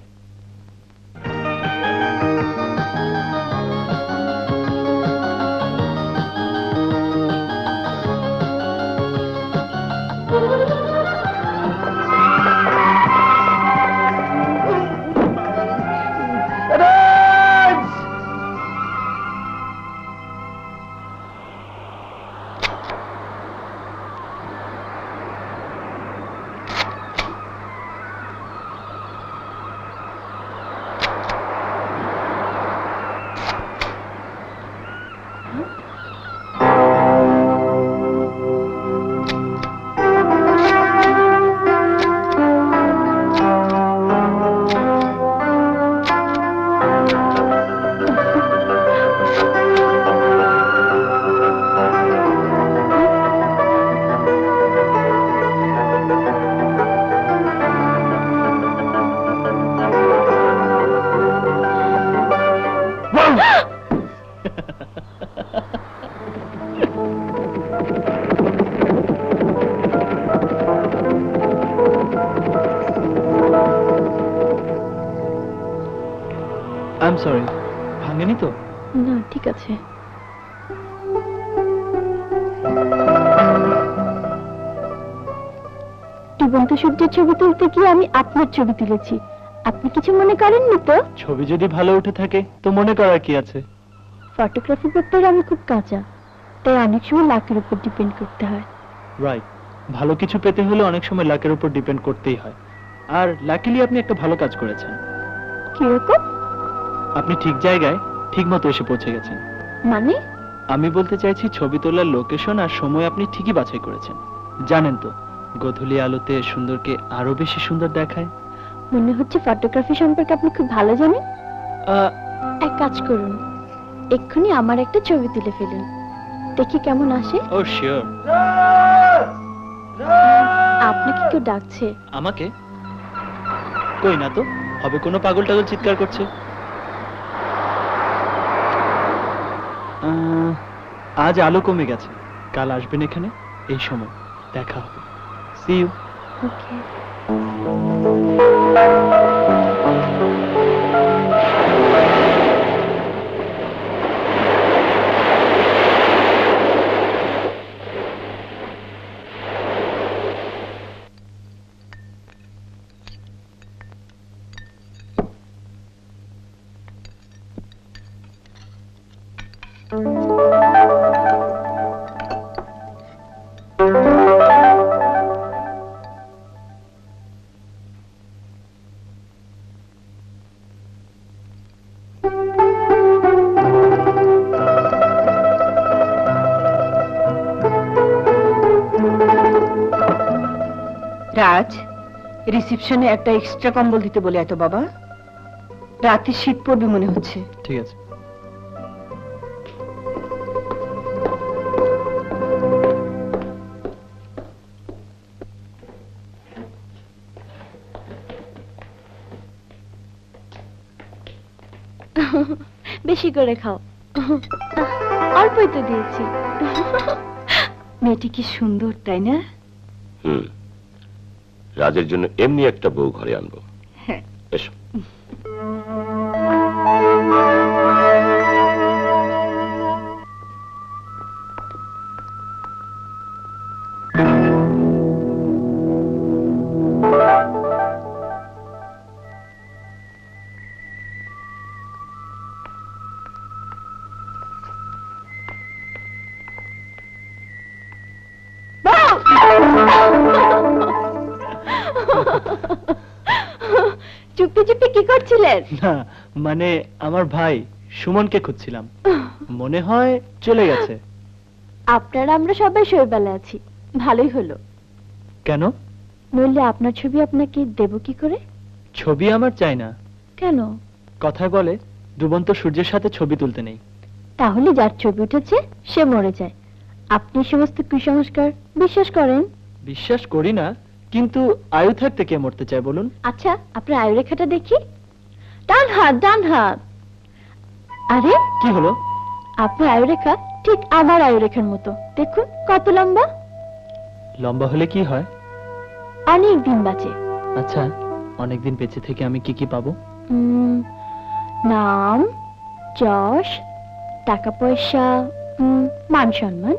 সরি, ভাঙেনি তো? না, ঠিক আছে। ডুবন্ত সূর্যের ছবি তুলতে গিয়ে আমি আপনার ছবি তুলেছি, আপনি কিছু মনে করেননি তো? ছবি যদি ভালো উঠে থাকে তো মনে করার কি আছে? ফটোগ্রাফি ব্যাপারে আমি খুব কাঁচা, তাই অনেক সময় লাকের উপর ডিপেন্ড করতে হয়। রাইট, ভালো কিছু পেতে হলে অনেক সময় লাকের উপর ডিপেন্ড করতেই হয়। আর লাকিলি আপনি একটা ভালো কাজ করেছেন। কিরকম? আপনি ঠিক জায়গায় ঠিক মতো এসে পৌঁছে গেছেন। মানে? আমি বলতে চাইছি ছবি তোলার লোকেশন আর সময় আপনি ঠিকই বাছাই করেছেন। জানেন তো, গোধূলি আলোতে সুন্দরকে আরো বেশি সুন্দর দেখায়। মনে হচ্ছে ফটোগ্রাফি সম্পর্কে আপনি খুব ভালো জানেন। এক কাজ করুন, এক্ষুনি আমার একটা ছবি তুলে ফেলুন, দেখি কেমন আসে। ও শিওর। আপনাকে কেউ ডাকছে। আমাকে? কই না তো, হবে কোনো পাগল টাগল চিৎকার করছে। আজ আলো কমে গেছে, কাল আসবেন এখানে এই সময়, দেখা হবে। C you. ওকে। রাজ, রিসেপশনে একটা এক্সট্রা কম্বল দিতে বলে এত বাবা, রাতে শীত পড়বে মনে হচ্ছে। ঠিক আছে। বেশি করে খাও, অল্পই তো দিয়েছি। মেয়েটি কি সুন্দর, তাই না? রাজের জন্য এমনি একটা বউ ঘরে আনবো। হ্যাঁ, এসো। চুপি চুপি কি করছিলেন? না, মানে আমার ভাই সুমনকে খুঁজছিলাম, মনে হয় চলে গেছে। আপনারা আমরা সবাই শৈবালে আছি, ভালোই হলো। কেন? নইলে আপনার ছবি আপনাকে দেব কি করে? ছবি আমার চাই না। কেন? কথায় বলে ডুবন্ত সূর্যের সাথে ছবি তুলতে নেই। তাহলে যার ছবি উঠেছে সে মরে যায়। আপনি সমস্ত কুসংস্কার বিশ্বাস করেন? বিশ্বাস করি না, কিন্তু আয়ু থাকতে কে মরতে চায় বলুন? আচ্ছা, আপনার আয়ুরেখাটা দেখি। ডান হাত, ডান হাত। আরে কি হলো? আপনার আয়ুরেখা ঠিক আমার আয়ুরেখার মতো। দেখুন কত লম্বা। লম্বা হলে কি হয়? অনেক দিন বাঁচে। আচ্ছা, অনেকদিন বেঁচে থেকে আমি কি কি পাবো? নাম, যশ, টাকা পয়সা, মান সম্মান,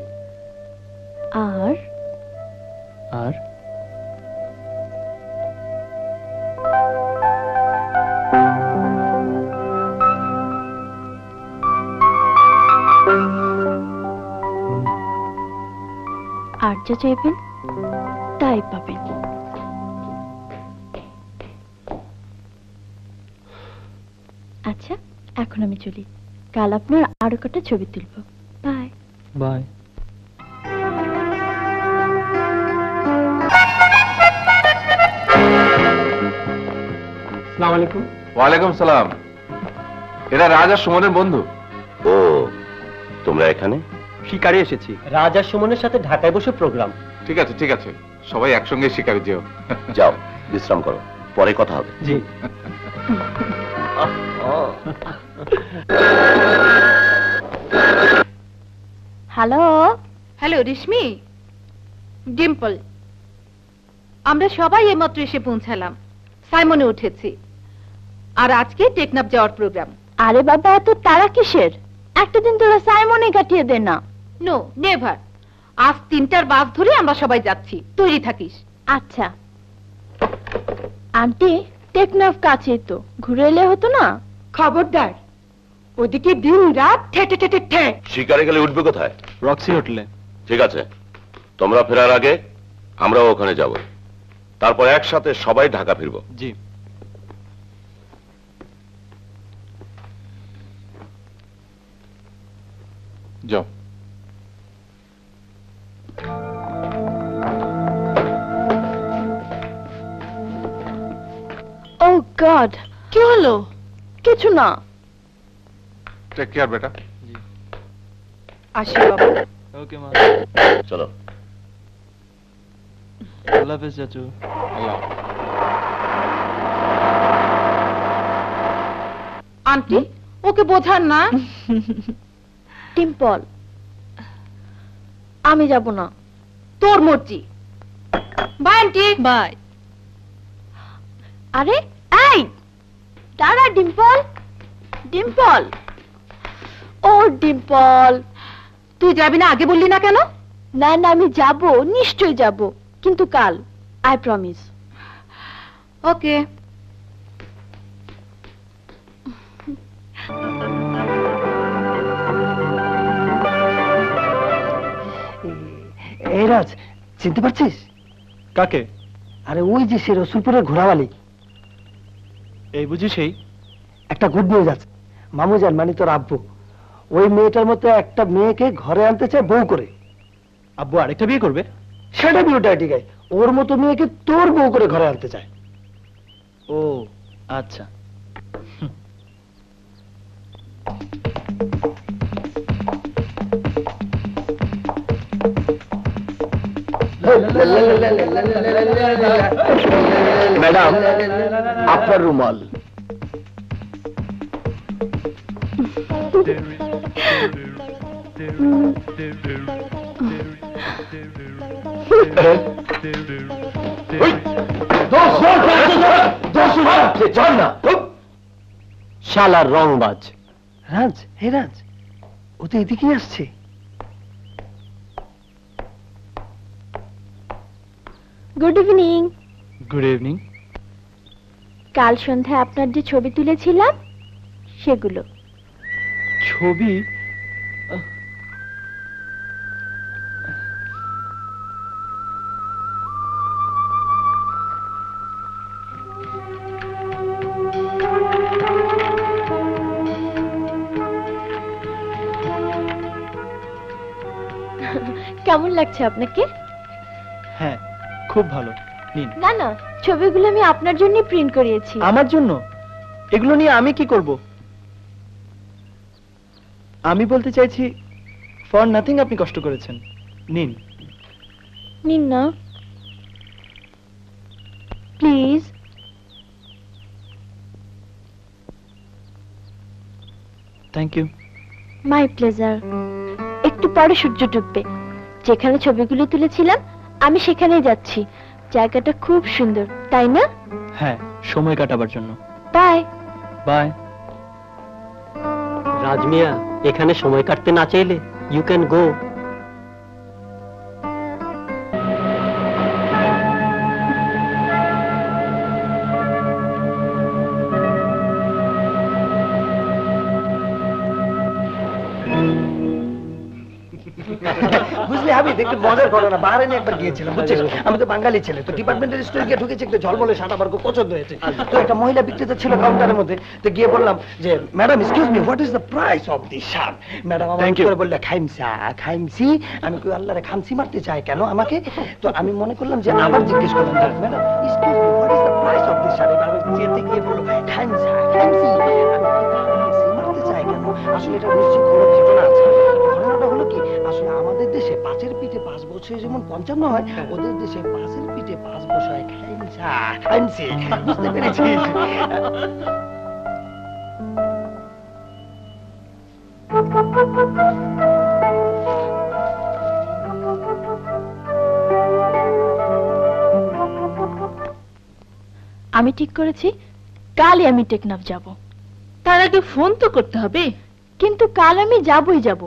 আর আর আর যা চাইবেন তাই পাবেন। আচ্ছা, এখন আমি চলি। কাল আপনার আরো কটা ছবি তুলব। Bye bye. আসসালামু আলাইকুম। ওয়ালাইকুম সালাম। এরা রাজা সুমনের বন্ধু। ও, তোমরা এখানে? শিকারে এসেছি। রাজা সুমনের সাথে ঢাকায় বসে প্রোগ্রাম। ঠিক আছে ঠিক আছে, সবাই একসঙ্গে শিকারে যেও। যাও বিশ্রাম করো, পরে কথা হবে। জি। হ্যালো। হ্যালো রেশমি, ডিম্পল, আমরা সবাই এইমাত্র এসে পৌঁছালাম। সাইমনে উঠেছি, আর আজকে টেকনাফ যাওয়ার প্রোগ্রাম। আরে বাবা, এত তারা কিসের? একটা দিন তোরা সাইমনে কাটিয়ে দে না। No never. আজ 3টার বাস ধরে আমরা সবাই যাচ্ছি, তৈরি থাকিস। আচ্ছা আন্টি, টেকনাফ কাছে তো, ঘুরে এলে হতো না? খবরদার, ওদিকে দিন রাত ঠেটে ঠেটে ঠে। শিকারে গেলে উঠবে কোথায়? রক্সি হোটেলে। ঠিক আছে, তোমরা ফেরার আগে আমরাও ওখানে যাব, তারপর একসাথে সবাই ঢাকা ফিরবো। জি। যাও। ও গড, কি হলো? কিছু না। টেক কেয়ার বেটা। আসি বাবা। ওকে মা। চলো। আল্লাহ হাফেজ চাচু। আল্লাহ। আন্টি, ওকে বোঝান না। টিম্পল, আমি যাব না। তোর মর্জি। Bye aunty. বাই। আরে এই দাঁড়া ডিম্পল। ডিম্পল, ও ডিম্পল, তুই যাবি না? আগে বললি না কেন? না না, আমি যাব, নিশ্চয়ই যাব, কিন্তু কাল। I promise. ওকে। এই রাজ, চিনতে পারছিস? কাকে? আরে ওই যে সে রসুলপুরের ঘোড়াওয়ালি। এই বুঝি সেই? একটা গুড নিউজ আছে। মামুজান মানে তোর আব্বু ওই মেয়েটার মতো একটা মেয়েকে ঘরে আনতে চায় বউ করে। আব্বু আরেকটা বিয়ে করবে? সেটা বিয়েটা ঠিক আছে, ওর মতো মেয়েকে তোর বউ করে ঘরে আনতে চায়। ও আচ্ছা। ম্যাডাম, আপনার রুমাল। শালার রংবাজ। রাজ, হে রাজ, ও তো এদিকেই আসছে। Good evening. Good evening. কাল সন্ধ্যায় আপনার যে ছবি তুলেছিলাম সেগুলো। ছবি? কেমন লাগছে আপনাকে? হ্যাঁ, খুব ভালো। নিন। না না, ছবিগুলো আমি আপনার জন্য প্রিন্ট করিয়েছি। আমার জন্য? এগুলো নিয়ে আমি কি করব? আমি বলতে চাইছি ফর নাথিং আপনি কষ্ট করেছেন, নিন। নিন না please. Thank you. My pleasure. একটু পরে সূর্য ডুববে, যেখানে ছবিগুলো তুলেছিলাম আমি সেখানেই যাচ্ছি। জায়গাটা খুব সুন্দর, তাই না? হ্যাঁ, সময় কাটাবার জন্য। Bye bye. রাজমিয়া, এখানে সময় কাটতে না চাইলে ইউ ক্যান গো। বুঝলি হাবিব, একটু মজার ঘটনা। বাহারাইনে একবার গিয়েছিলাম, বুঝছিস? আমি তো বাঙালি ছেলে, তো ডিপার্টমেন্টাল স্টোরে গিয়ে ঢুকেছি, একটা ঝলমলে শার্ট আমার খুব পছন্দ হয়েছে। তো একটা মহিলা বিক্রেতা ছিল কাউন্টারের মধ্যে, তো গিয়ে বললাম যে madam excuse me, what is the price of this shirt? Madam আমার করে বললে খাইমসা খাইমসি। আমি কই আল্লাহরে খামসি মারতে চাই কেন আমাকে? তো আমি মনে করলাম যে আবার জিজ্ঞেস করলাম, madam excuse me, what is the price of this shirt? Madam যেতে গিয়ে বললো খাইমসা খাইমসি। খামসি মারতে চাই কেন? আসলে এটা নিশ্চিত কোনো ঘটনা আছে। ঘটনাটা হলো কি, আসলে আমাদের দেশে 5-এর পিঠে 5 বছরে যেমন 55 হয়, ওদের দেশে 5-এর পিঠে 5 বছরে খাইমসা খাইমসি। বুঝতে পেরেছিস? আমি ঠিক করেছি কালই আমি টেকনাফ যাব। তার আগে ফোন তো করতে হবে। কিন্তু কাল আমি যাবই যাব।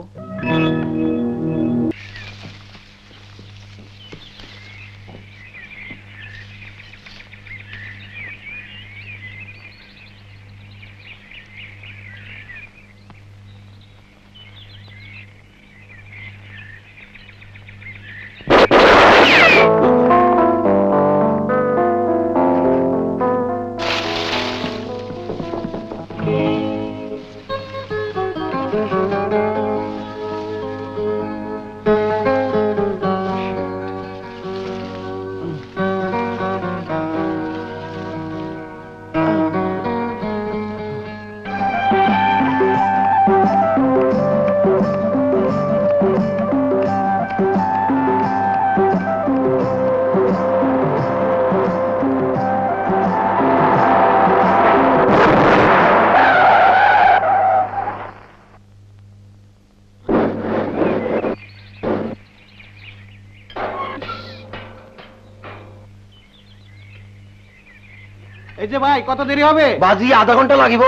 এই যে ভাই, কত দেরি হবে? বাজি আধা ঘন্টা লাগিব।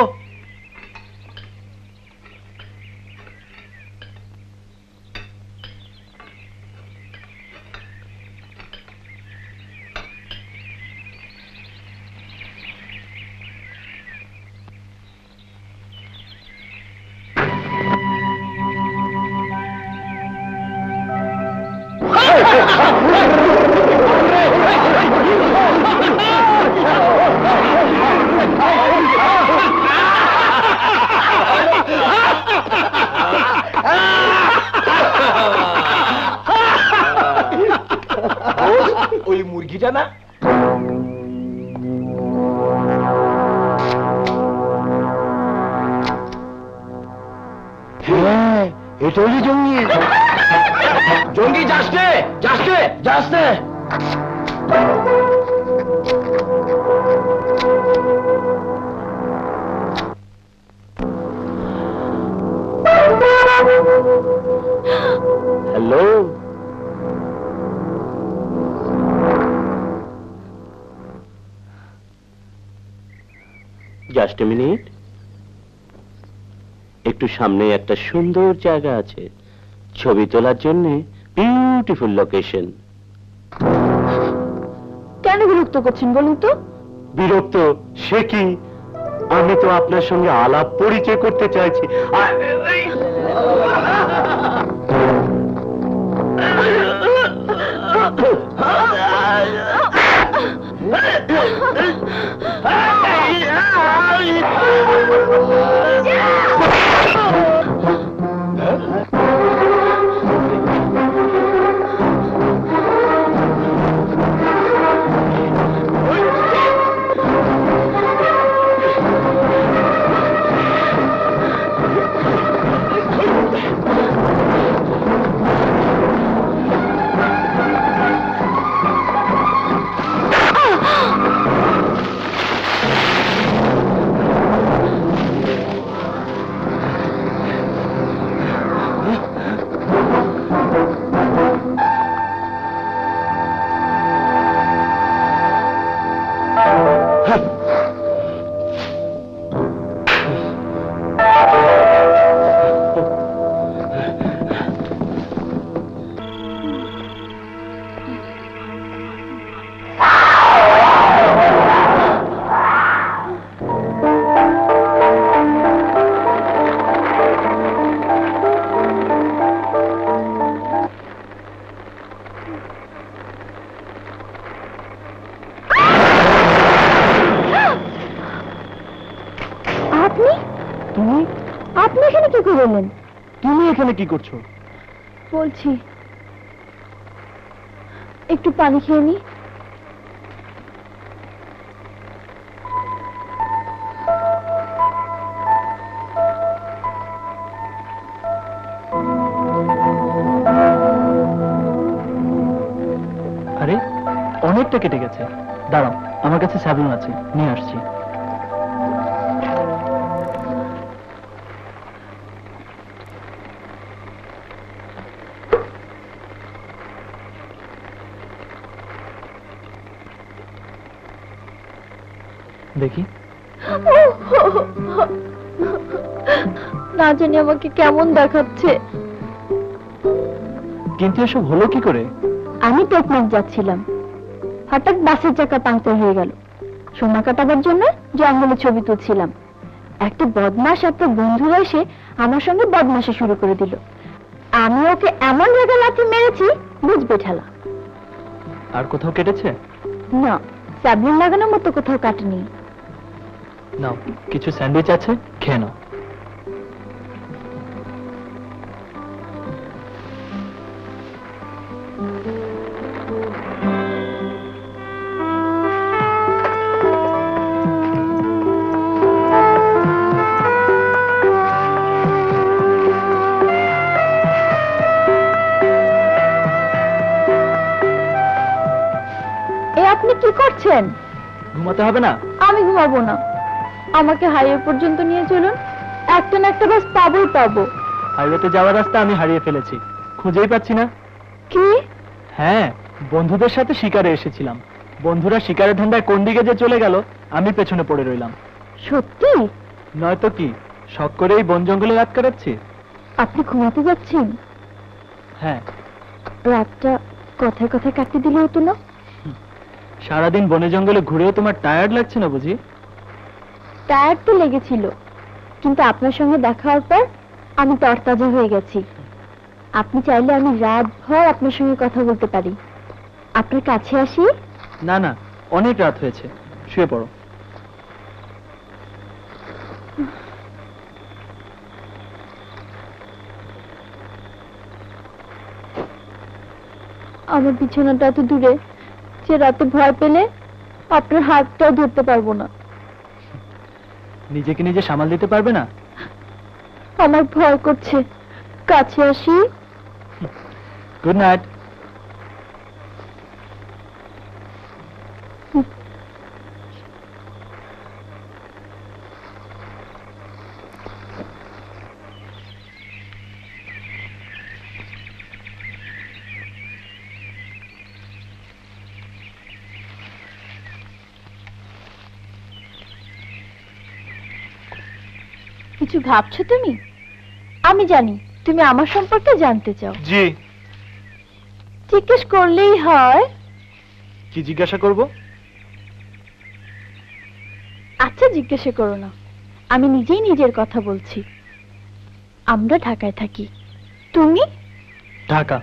ওই মুরগিটা না? হ্যাঁ, এটা হলো জঙ্গি। জঙ্গি যাচ্ছে যাচ্ছে যাচ্ছে। Hello, just a minute. একটু সামনে একটা সুন্দর জায়গা আছে, ছবি তোলার জন্য বিউটিফুল লোকেশন। কেন বিরক্ত করছেন বলুন তো? বিরক্ত সে কি, আমি তো আপনার সঙ্গে আলাপ পরিচয় করতে চাইছি। আপনি তুমি আপনি এখানে কি করলেন? তুমি এখানে কি করছো? বলছি একটু পানি খেয়ে নি। আরে অনেকটা কেটে গেছে, দাঁড়াও আমার কাছে স্যাভলন আছে, নিয়ে আসছি। দেখি না জানি আমাকে কেমন দেখাচ্ছে। কিন্তু এসব হলো কি করে? আমি টেকনাফ যাচ্ছিলাম, হঠাৎ বাসের চাকা পাংচার হয়ে গেল। সময় কাটাবার জন্য জঙ্গলে ছবি তুলছিলাম। একটা বদমাশ আপনার বন্ধুরা এসে আমার সঙ্গে বদমাশি শুরু করে দিল। আমি ওকে এমন জায়গায় লাথি মেরেছি বুঝবে ঠেলা। আর কোথাও কেটেছে? না, স্যাবলন লাগানোর মতো কোথাও কাটেনি। নাও কিছু স্যান্ডউইচ আছে, খেয়ে নাও। আপনি কি করছেন? ঘুমাতে হবে না? আমি ঘুমাবো না, আমাকে হাইওয়ে পর্যন্ত নিয়ে চলুন। একটা না একটা বাস পাবোই পাবো। হাইওয়েতে যাওয়ার রাস্তা আমি হারিয়ে ফেলেছি, খুঁজেই পাচ্ছি না। কি? হ্যাঁ, বন্ধুদের সাথে শিকারে এসেছিলাম। বন্ধুরা শিকারের ধান্দায় কোন দিকে যে চলে গেল আমি পেছনে পড়ে রইলাম। সত্যি? নয়তো কি, শখ করেই বন জঙ্গলে রাত কাটাচ্ছি। আপনি ঘুমাতে যাচ্ছেন? হ্যাঁ। রাতটা কথায় কথায় কাটিয়ে দিলে হতো না? সারাদিন বনে জঙ্গলে ঘুরেও তোমার টায়ার্ড লাগছে না বুঝি? টায়ার্ড তো লেগেছিল, কিন্তু আপনার সঙ্গে দেখা হওয়ার পর আমি তরতাজা হয়ে গেছি। আপনি চাইলে আমি রাতভর আপনার সঙ্গে কথা বলতে পারি। আপনার কাছে আসি? না না, অনেক রাত হয়েছে, শুয়ে পড়ো। আমার বিছানাটা এত দূরে যে রাতে ভয় পেলে আপনার হাতটাও ধরতে পারবো না। নিজেকে নিজে সামাল দিতে পারবে না? আমার ভয় করছে, কাছে আসি? Good night. কিছু ভাবছো তুমি? আমি জানি তুমি আমার সম্পর্কে জানতে চাও। জি। জিজ্ঞেস করলেই হয়। কি জিজ্ঞাসা করব? আচ্ছা জিজ্ঞাসা করো না, আমি নিজেই নিজের কথা বলছি। আমরা ঢাকায় থাকি, তুমি? ঢাকা।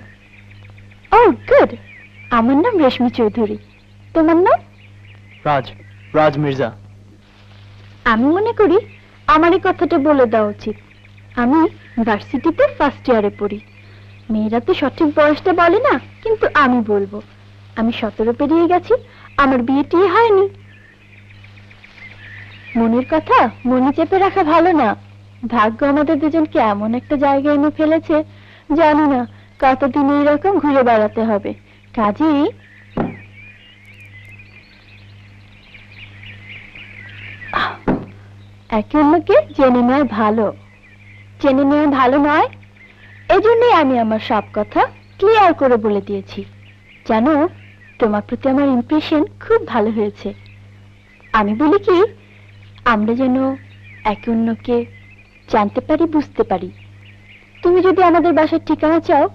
ও গুড। আমার নাম রেশমি চৌধুরী, তোমার নাম? রাজ মির্জা। আমি মনে করি আমার এই কথাটা বলে দেওয়া উচিত। আমি ভার্সিটিতে ফার্স্ট ইয়ারে পড়ি। মেয়েরা তো সঠিক বয়সটা বলে না, কিন্তু আমি বলবো আমি 17 পেরিয়ে গেছি, আমার বিয়ে টিয়ে হয়নি। মনের কথা মনে চেপে রাখা ভালো না। ভাগ্য আমাদের দুজনকে এমন একটা জায়গায় এনে ফেলেছে, জানি না কতদিন এইরকম ঘুরে বেড়াতে হবে। কাজেই একে অন্যকে জেনে নেওয়া ভালো। জেনে নেওয়া ভালো নয়, এজন্যই আমি আমার সব কথা ক্লিয়ার করে বলে দিয়েছি। জানো, তোমার প্রতি আমার ইমপ্রেশন খুব ভালো হয়েছে। আমি বলি কি, আমরা যেন একে অন্যকে জানতে পারি, বুঝতে পারি। তুমি যদি আমাদের বাসার ঠিকানা চাও,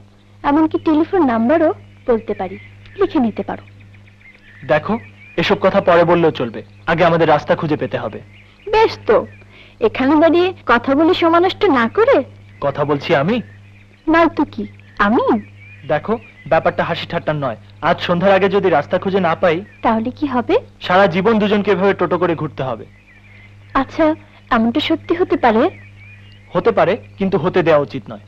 এমনকি টেলিফোন নাম্বারও বলতে পারি, লিখে নিতে পারো। দেখো, এসব কথা পরে বললেও চলবে, আগে আমাদের রাস্তা খুঁজে পেতে হবে। বেশ তো, এখানে দাঁড়িয়ে কথা বলে সময় নষ্ট না করে। কথা বলছি আমি? নয়তো কি আমি? দেখো, ব্যাপারটা হাসি ঠাট্টার নয়। আজ সন্ধ্যার আগে যদি রাস্তা খুঁজে না পাই, তাহলে কি হবে? সারা জীবন দুজনকে এভাবে টোটো করে ঘুরতে হবে। আচ্ছা, এমনটা সত্যি হতে পারে? হতে পারে, কিন্তু হতে দেওয়া উচিত নয়।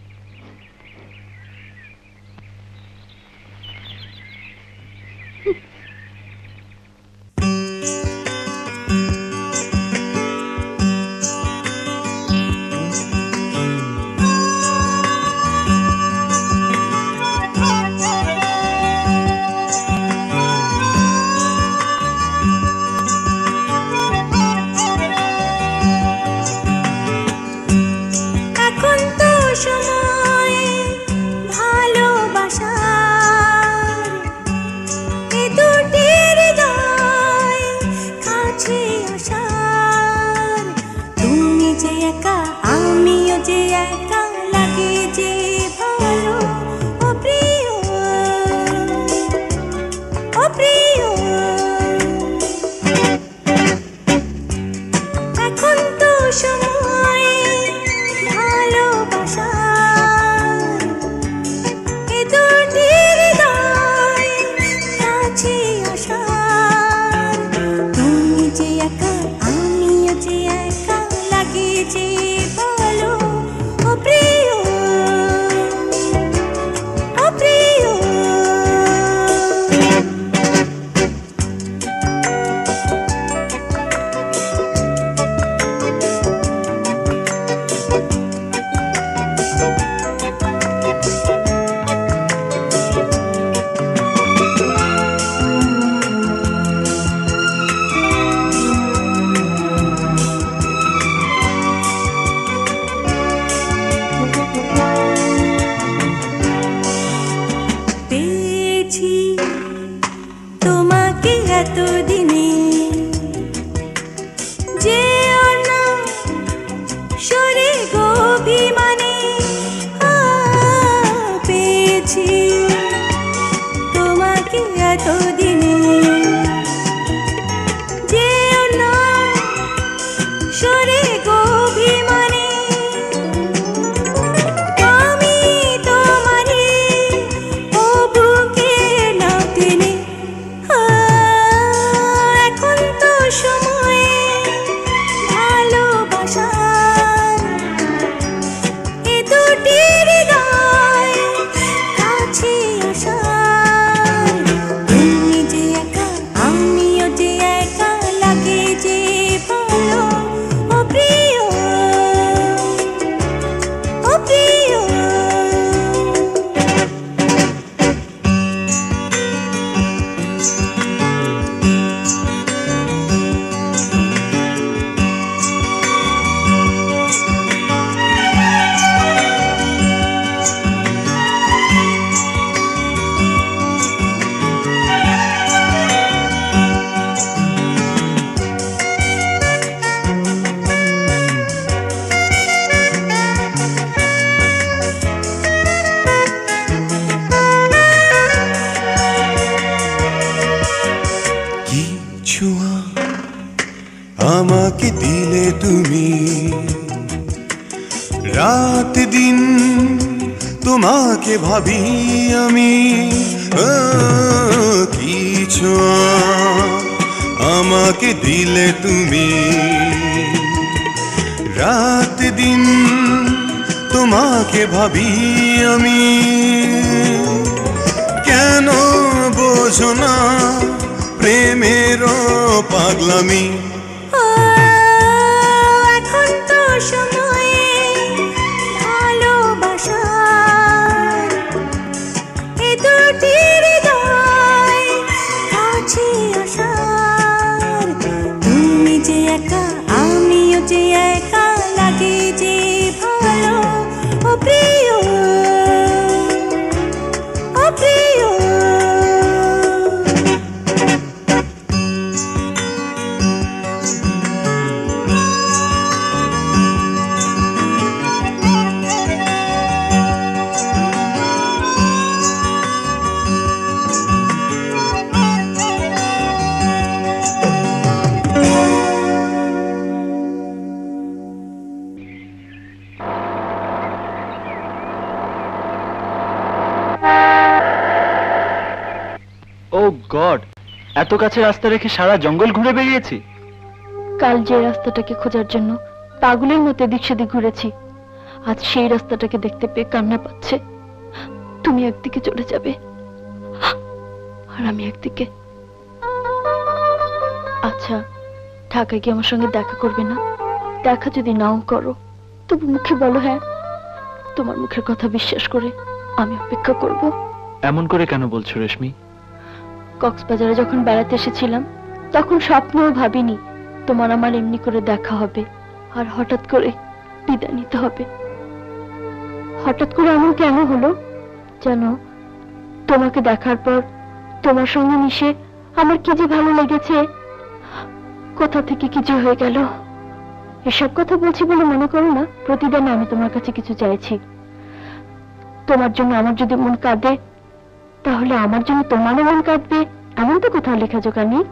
আমাকে দিলে তুমি রাত দিন তোমাকে ভাবি আমি কিছু আমাকে দিলে তুমি রাত দিন তোমাকে ভাবি আমি কেন বোঝো না প্রেমের পাগলামি এখন তো সময়ে ভালোবাসার এ দুটি হৃদয় কাছে আসার তুমি যে একা আমিও যে একা লাগে যে ভালো ও প্রিয় ও প্রিয় ও গড, এত কাছে রাস্তা রেখে সারা জঙ্গল ঘুরে বেরিয়েছি। কাল যে রাস্তাটাকে খোঁজার জন্য পাগলের মতো এদিক সেদিক ঘুরেছি, আজ সেই রাস্তাটাকে দেখতে পেয়ে কান্না পাচ্ছে। তুমি একদিকে চলে যাবে আর আমি একদিকে। আচ্ছা, ঢাকায় কি আমার সঙ্গে দেখা করবে না? দেখা যদি নাও করো, তবু মুখে বলো হ্যাঁ। তোমার মুখের কথা বিশ্বাস করে আমি অপেক্ষা করব। এমন করে কেন বলছো রেশমি? কক্সবাজারে যখন বেড়াতে এসেছিলাম তখন স্বপ্নেও ভাবিনি তোমার আমার এমনি করে দেখা হবে আর হঠাৎ করে বিদায় নিতে হবে। হঠাৎ করে এমন কেন হলো জানো? তোমাকে দেখার পর তোমার সঙ্গে মিশে আমার কি যে ভালো লেগেছে, কোথা থেকে কি যে হয়ে গেল। এসব কথা বলছি বলে মনে করো না প্রতিদিন আমি তোমার কাছে কিছু চাইছি। তোমার জন্য আমার যদি মন কাঁদে, তাহলে আমার জন্য তোমারও মন কাঁদবে, এমন তো কোথাও লেখাজোখা নেই।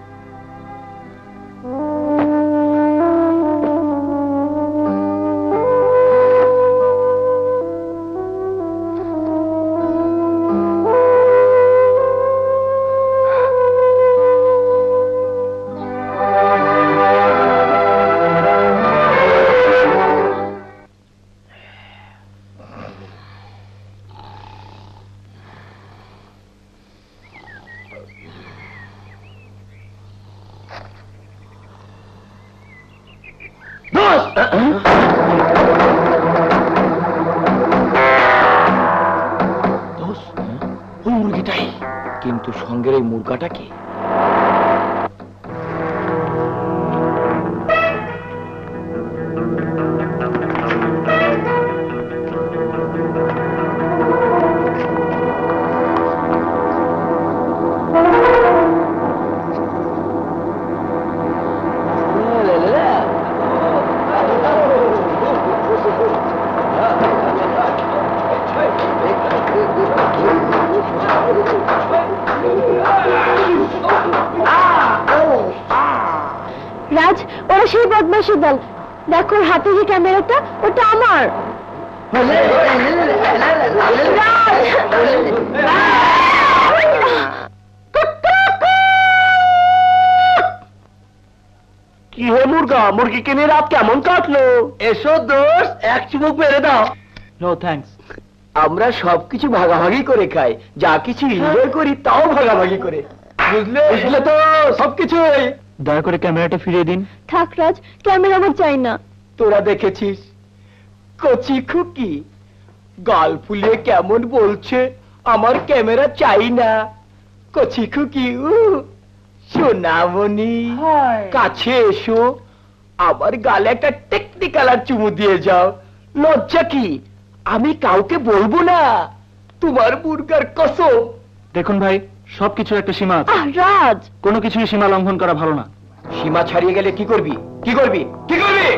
কিন্তু সঙ্গের এই মুরগাটা কি? রাজ, ওরা সেই বদমাশি দল। দেখো হাতে যে ক্যামেরাটা, ওটা আমার। কি হে মুরগা, মুরগি কিনে রাত কেমন কাটলো? এসো দোস্ত, এক চুমুক মেরে দাও। No thanks. আমরা সবকিছু ভাগাভাগি করে খাই, যা কিছু এনজয় করি তাও ভাগাভাগি করে, বুঝলে? বুঝলে তো সবকিছুই। দয়া করে ক্যামেরাটা ফিরিয়ে দিন। থাক রাজ, ক্যামেরা আমার চাই না। তোরা দেখেছিস কচি খুকি গাল ফুলিয়ে কেমন বলছে আমার ক্যামেরা চাই না। কচি খুকি সোনামণি, কাছে এসো, আমার গালে একটা টেকনিক্যাল চুমু দিয়ে যাও। লজ্জা কি? আমি কাউকে বলবো না, তোমার মুরগার কসম। দেখুন ভাই, সবকিছুর একটা সীমা আছে। রাজ, কোনো কিছুই সীমা লঙ্ঘন করা ভালো না। সীমা ছাড়িয়ে গেলে কি করবি? কি করবি? কি করবি?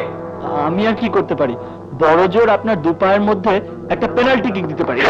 আমি আর কি করতে পারি? বড় জোর আপনার দু পায়ের মধ্যে একটা পেনাল্টি কিক দিতে পারি।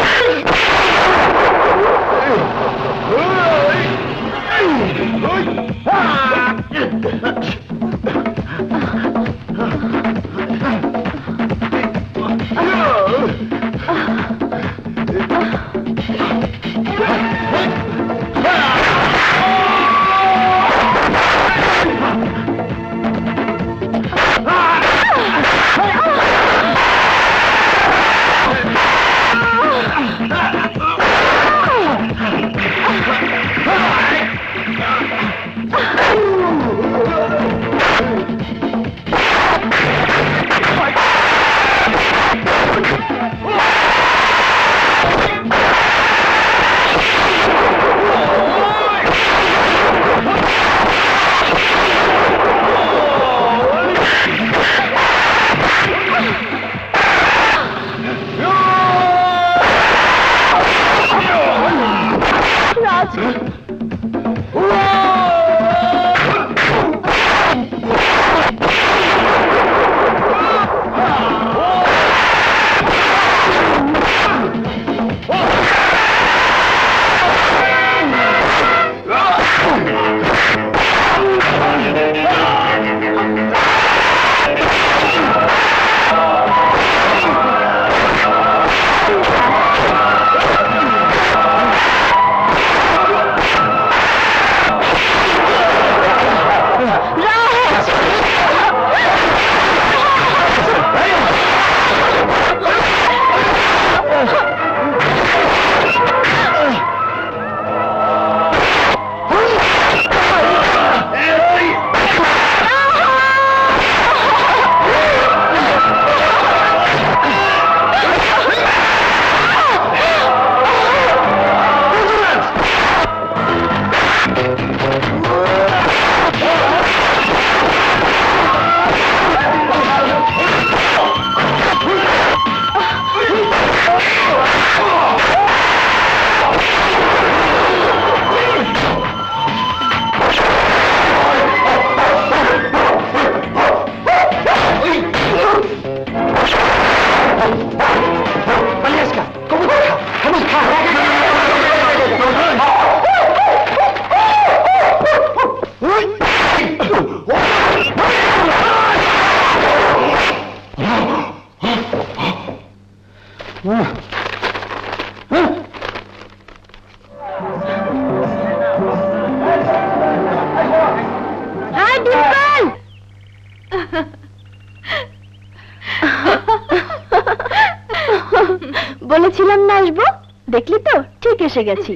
ঠিক এসে গেছি।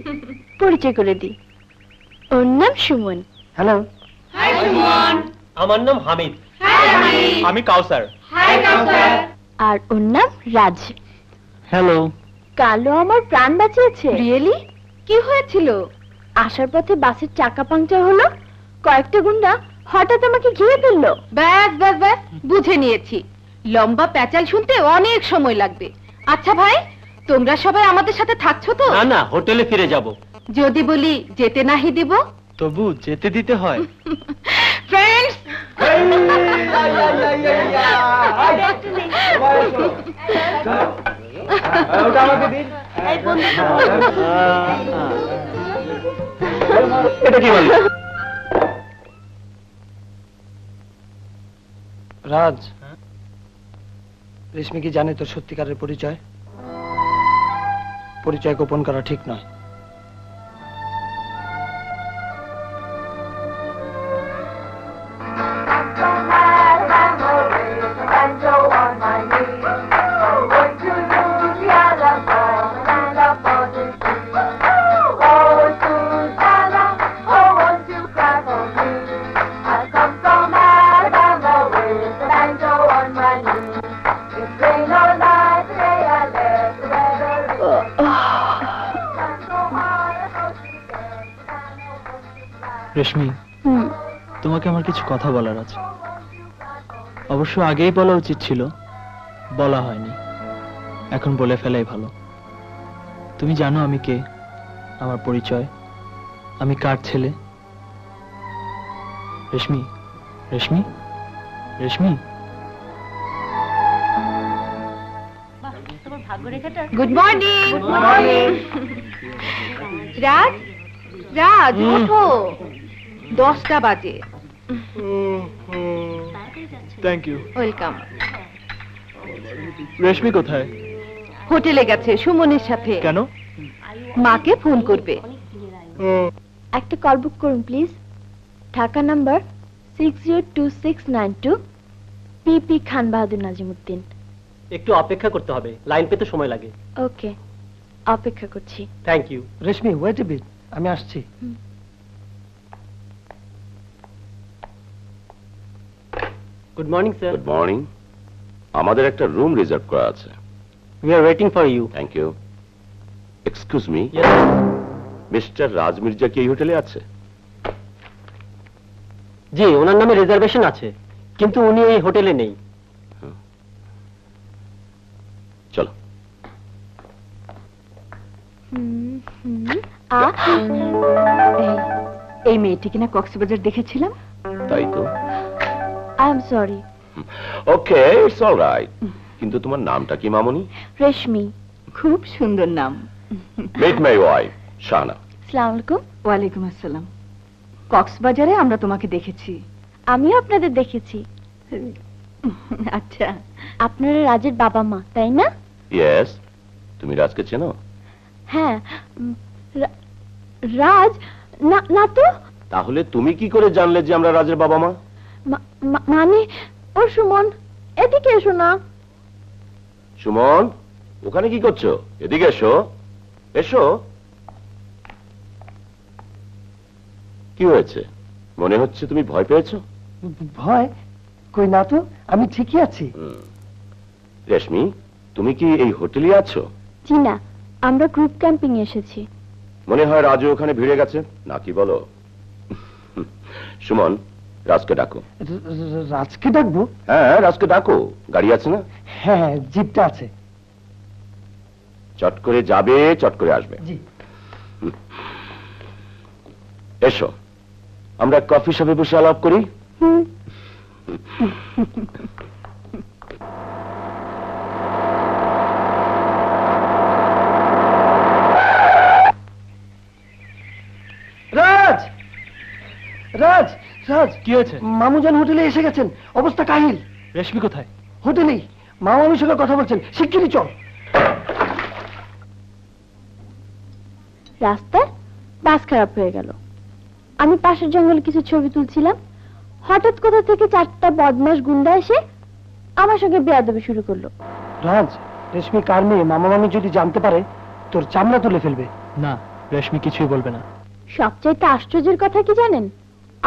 পরিচয় করে দিই, ওর নাম সুমন। হ্যালো। হাই সুমন। আমার নাম হামিদ। হাই হামিদ। আমি কাউসার। হাই কাউসার। আর ওর নাম রাজ। হ্যালো। কালো আমার প্রাণ বাঁচিয়েছে। রিয়েলি? কি হয়েছিল? আসার পথে বাসের চাকা পাংচার হলো, কয়েকটা গুন্ডা হঠাৎ আমাকে ঘিরে ফেললো। ব্যাস ব্যাস ব্যাস, বুঝে নিয়েছি। লম্বা প্যাচাল শুনতে অনেক সময় লাগবে। আচ্ছা ভাই, তোমরা সবাই আমাদের সাথে থাকছো তো? না না, হোটেলে ফিরে যাব। যদি বলি যেতে নাহি দিব? তবু যেতে দিতে হয়। ফ্রেন্ডস, এটা কি বলে? রাজ, রেশমি কি জানে তোর সত্যিকারের পরিচয়? পরিচয় গোপন করা ঠিক নয়। রেশমি, তোমাকে আমার কিছু কথা বলার আছে। অবশ্য আগেই বলা উচিত ছিল, বলা হয়নি। এখন বলে ফেলাই ভালো। তুমি জানো আমি কে, আমার পরিচয়, আমি কার ছেলে। Reshmi, Reshmi, Reshmi. Good morning. Good morning. Raj, Raj ওঠো, 10টা বাজে। Thank you. ওয়েলকাম। রেশমি কোথায়? হোটেলে গেছে সুমনের সাথে। কেন? মাকে ফোন করবে। একটা কল বুক করুন প্লিজ। ঢাকা নাম্বার 602692, পিপি খান বাহাদুর নাজিমউদ্দিন। একটু অপেক্ষা করতে হবে, লাইন পেতে সময় লাগে। ওকে, অপেক্ষা করছি। Thank you. Reshmi, wait a bit, আমি আসছি। Good morning sir. Good morning. আমাদের একটা রুম রিজার্ভ করা আছে। We are waiting for you. Thank you. Excuse me, mister Raj Mirza কি এই হোটেলে আছে? জি, ওনার নামে রিজার্ভেশন আছে, কিন্তু উনি এই হোটেলে নেই। চলো। এই মেয়েটি কিনা কক্সবাজার দেখেছিলাম। তাই তো। I am sorry. Okay, it's alright. কিন্তু তোমার নামটা কি মামনি? রেশমি। খুব সুন্দর নাম। Meet my wife শানা। আসসালামু আলাইকুম। ওয়ালাইকুম আসসালাম। কক্সবাজারে আমরা তোমাকে দেখেছি। আমিও আপনাদের দেখেছি। আচ্ছা, আপনারা রাজের বাবা মা, তাই না? ইয়েস। তুমি রাজকে চেনো? হ্যাঁ। রাজ না, না তো। তাহলে তুমি কি করে জানলে যে আমরা রাজের বাবা মা? মানে ও সুমন, এদিকে এসো না। সুমন, ওখানে কি করছো? এদিকে এসো, এসো। কি হয়েছে? মনে হচ্ছে তুমি ভয় পেয়েছো। ভয়? কই না তো, আমি ঠিকই আছি। রেশমি, তুমি কি এই হোটেলে আছো? জি না, আমরা গ্রুপ ক্যাম্পিং এসেছি। মনে হয় রাজু ওখানে ভিড়ে গেছে, নাকি বলো? সুমন, রাজকে ডাকো। রাজকে ডাকবো? হ্যাঁ, রাজকে ডাকো। গাড়ি আছে না? হ্যাঁ, জিপটা আছে। চট করে যাবে, চট করে আসবে। জি। এসো, আমরা কফি শপে বসে আলাপ করি। রাজ, রাজ, রাজ, কি হয়েছে? মামুজান হোটেলে এসে গেছেন, অবস্থা কাহিল। রেশমি কোথায়? হোটেলেই, মামা মামির সঙ্গে কথা বলছেন, শিগগিরই চল। রাস্তায় বাস খারাপ হয়ে গেল। আমি পাশের জঙ্গলে কিছু ছবি তুলছিলাম, হঠাৎ কোথা থেকে 4টা বদমাশ গুন্ডা এসে আমার সঙ্গে বেয়াদবি শুরু করলো। রাজ, রেশমি কার মেয়ে, মামা মামি যদি জানতে পারে তোর চামড়া তুলে ফেলবে। না, রেশমি কিছুই বলবে না। সবচাইতে আশ্চর্যের কথা কি জানেন?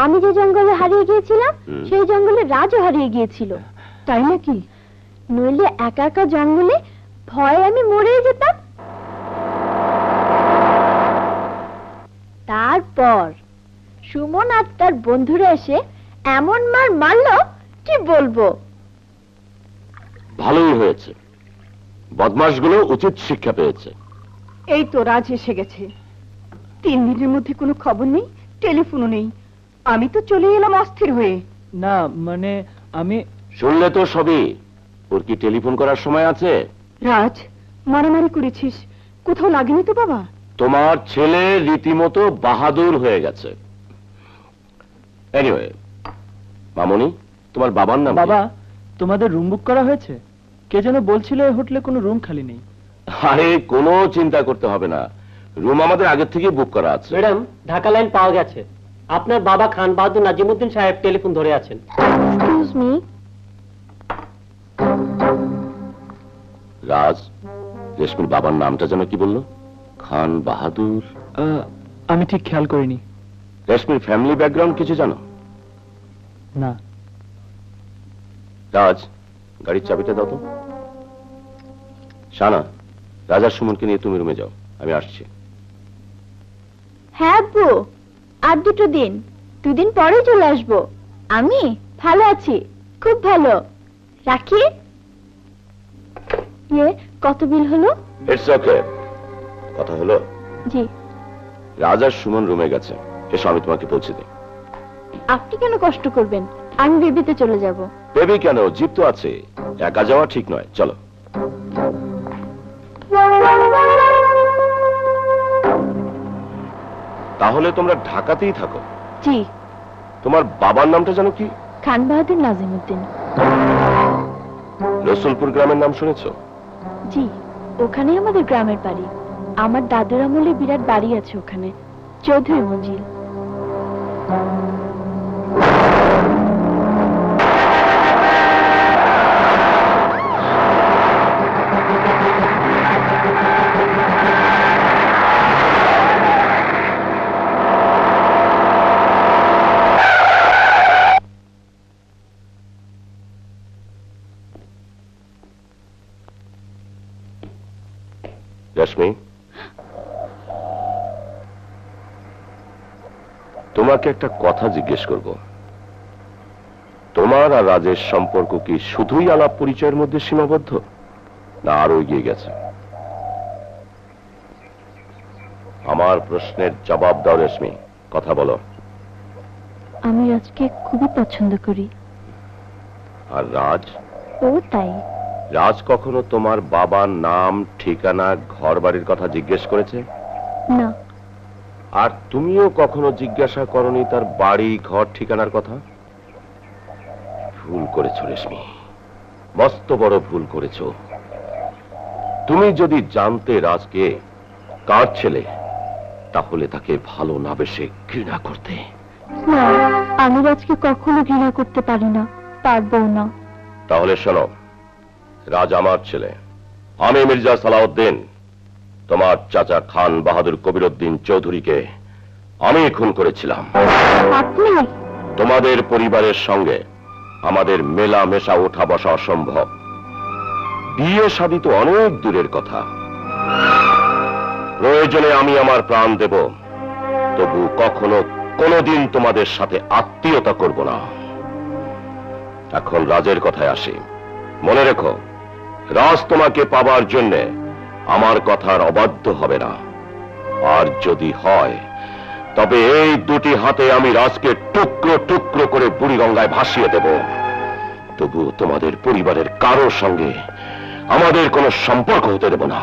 আমি যে জঙ্গলে হারিয়ে গিয়েছিলাম সেই জঙ্গলে রাজও হারিয়ে গিয়েছিল। তাই নাকি? নইলে একা একা জঙ্গলে ভয়ে আমি মরেই যেতাম। তারপর সুমন আর তার বন্ধুরা এসে এমন মার মারলো কি বলবো। ভালোই হয়েছে, বদমাশগুলো উচিত শিক্ষা পেয়েছে। এই তো রাজ এসে গেছে। 3 দিনের মধ্যে কোনো খবর নেই, টেলিফোনও নেই। আমি তো চলে এলাম অস্থির হয়ে। না মানে আমি শুনলে তো সবই। ওর কি টেলিফোন করার সময় আছে? রাজ, মারামারি করেছিস? কোথাও লাগেনি তো বাবা? তোমার ছেলে রীতিমতো বাহাদুর হয়ে গেছে। এনিওয়ে, মামনি, তোমার বাবার নাম? বাবা, তোমাদের রুম বুক করা হয়েছে? কে যেন বলছিল এই হোটেলে কোনো রুম খালি নেই। আরে কোনো চিন্তা করতে হবে না, রুম আমাদের আগে থেকে বুক করা আছে। ম্যাডাম, ঢাকা লাইন পাওয়া গেছে। আপনার বাবা খান বাহাদুর নাজিমুদ্দিন সাহেব টেলিফোন ধরে আছেন। Excuse me. রাজ, রেশমির বাবার নামটা যেন কি বললো? খান বাহাদুর? আমি ঠিক খেয়াল করিনি। রেশমির ফ্যামিলি ব্যাকগ্রাউন্ড কিছু জানো? না। রাজ, গাড়ির চাবিটা দাও তো। শানা, রাজার সুমনকে নিয়ে তুমি রুমে যাও, আমি আসছি। হ্যাঁ আব্বু, আর 2 দিন, 2 দিন পরে চলে আসবো। আমি ভালো আছি, খুব ভালো। রাখি। কত বিল হলো? It's okay. কথা হলো? জি। রাজার সুমন রুমে গেছে, এসো আমি তোমাকে পৌঁছে দিই। আপনি কেন কষ্ট করবেন? আমি বেবিতে চলে যাব। বেবি কেন, জিপ তো আছে। একা যাওয়া ঠিক নয়, চলো। তাহলে তোমরা ঢাকাতেই থাকো? জি। তোমার বাবার নামটা জানো কি? খান বাহাদুর নাজিমুদ্দিন। রসুলপুর গ্রামের নাম শুনেছো? জি, ওখানেই আমাদের গ্রামের বাড়ি। আমার দাদুর আমলে বিরাট বাড়ি আছে ওখানে, চৌধুরী মঞ্জিল। রশ্মি, তোমাকে একটা কথা জিজ্ঞেস করব। তোমার আর রাজের সম্পর্ক কি শুধুই আলাপ পরিচয়ের মধ্যে সীমাবদ্ধ, না আরো এগিয়ে গেছে? আমার প্রশ্নের জবাব দাও রশ্মি, কথা বলো। আমি রাজকে খুবই পছন্দ করি। আর রাজ? ও তাই। রাজ কখনো তোমার বাবার নাম, ঠিকানা, ঘর বাড়ির কথা জিজ্ঞেস করেছে? না। আর তুমিও কখনো জিজ্ঞাসা করনি তার বাড়ি, ঘর, ঠিকানার কথা? ভুল করেছো রেশমি, মস্ত বড় ভুল করেছো। তুমি যদি জানতে রাজকে কার ছেলে, তাহলে তাকে ভালো না বেশে ঘৃণা করতে। না, আমি রাজকে কখনো ঘৃণা করতে পারি না, পারবো না। তাহলে শোনো, রাজ আমার ছেলে। আমি মির্জা সালাউদ্দিন, তোমার চাচা খান বাহাদুর কবিরউদ্দিন চৌধুরীকে আমি খুন করেছিলাম। আপনি? তোমাদের পরিবারের সঙ্গে আমাদের মেলামেশা, ওঠা বসা অসম্ভব। বিয়ে শাদী তো অনেক দূরের কথা। প্রয়োজনে আমি আমার প্রাণ দেব, তবু কখনো কোনোদিন তোমাদের সাথে আত্মীয়তা করব না। এখন রাজের কথায় আসি। মনে রেখো, রাজ তোমাকে পাবার জন্য আমার কথার অবাধ্য হবে না। আর যদি হয়, তবে এই 2টি হাতে আমি রাজকে টুকরো টুকরো করে বুড়িগঙ্গায় ভাসিয়ে দেব। তবু তোমাদের পরিবারের কারোর সঙ্গে আমাদের কোনো সম্পর্ক হতে দেব না।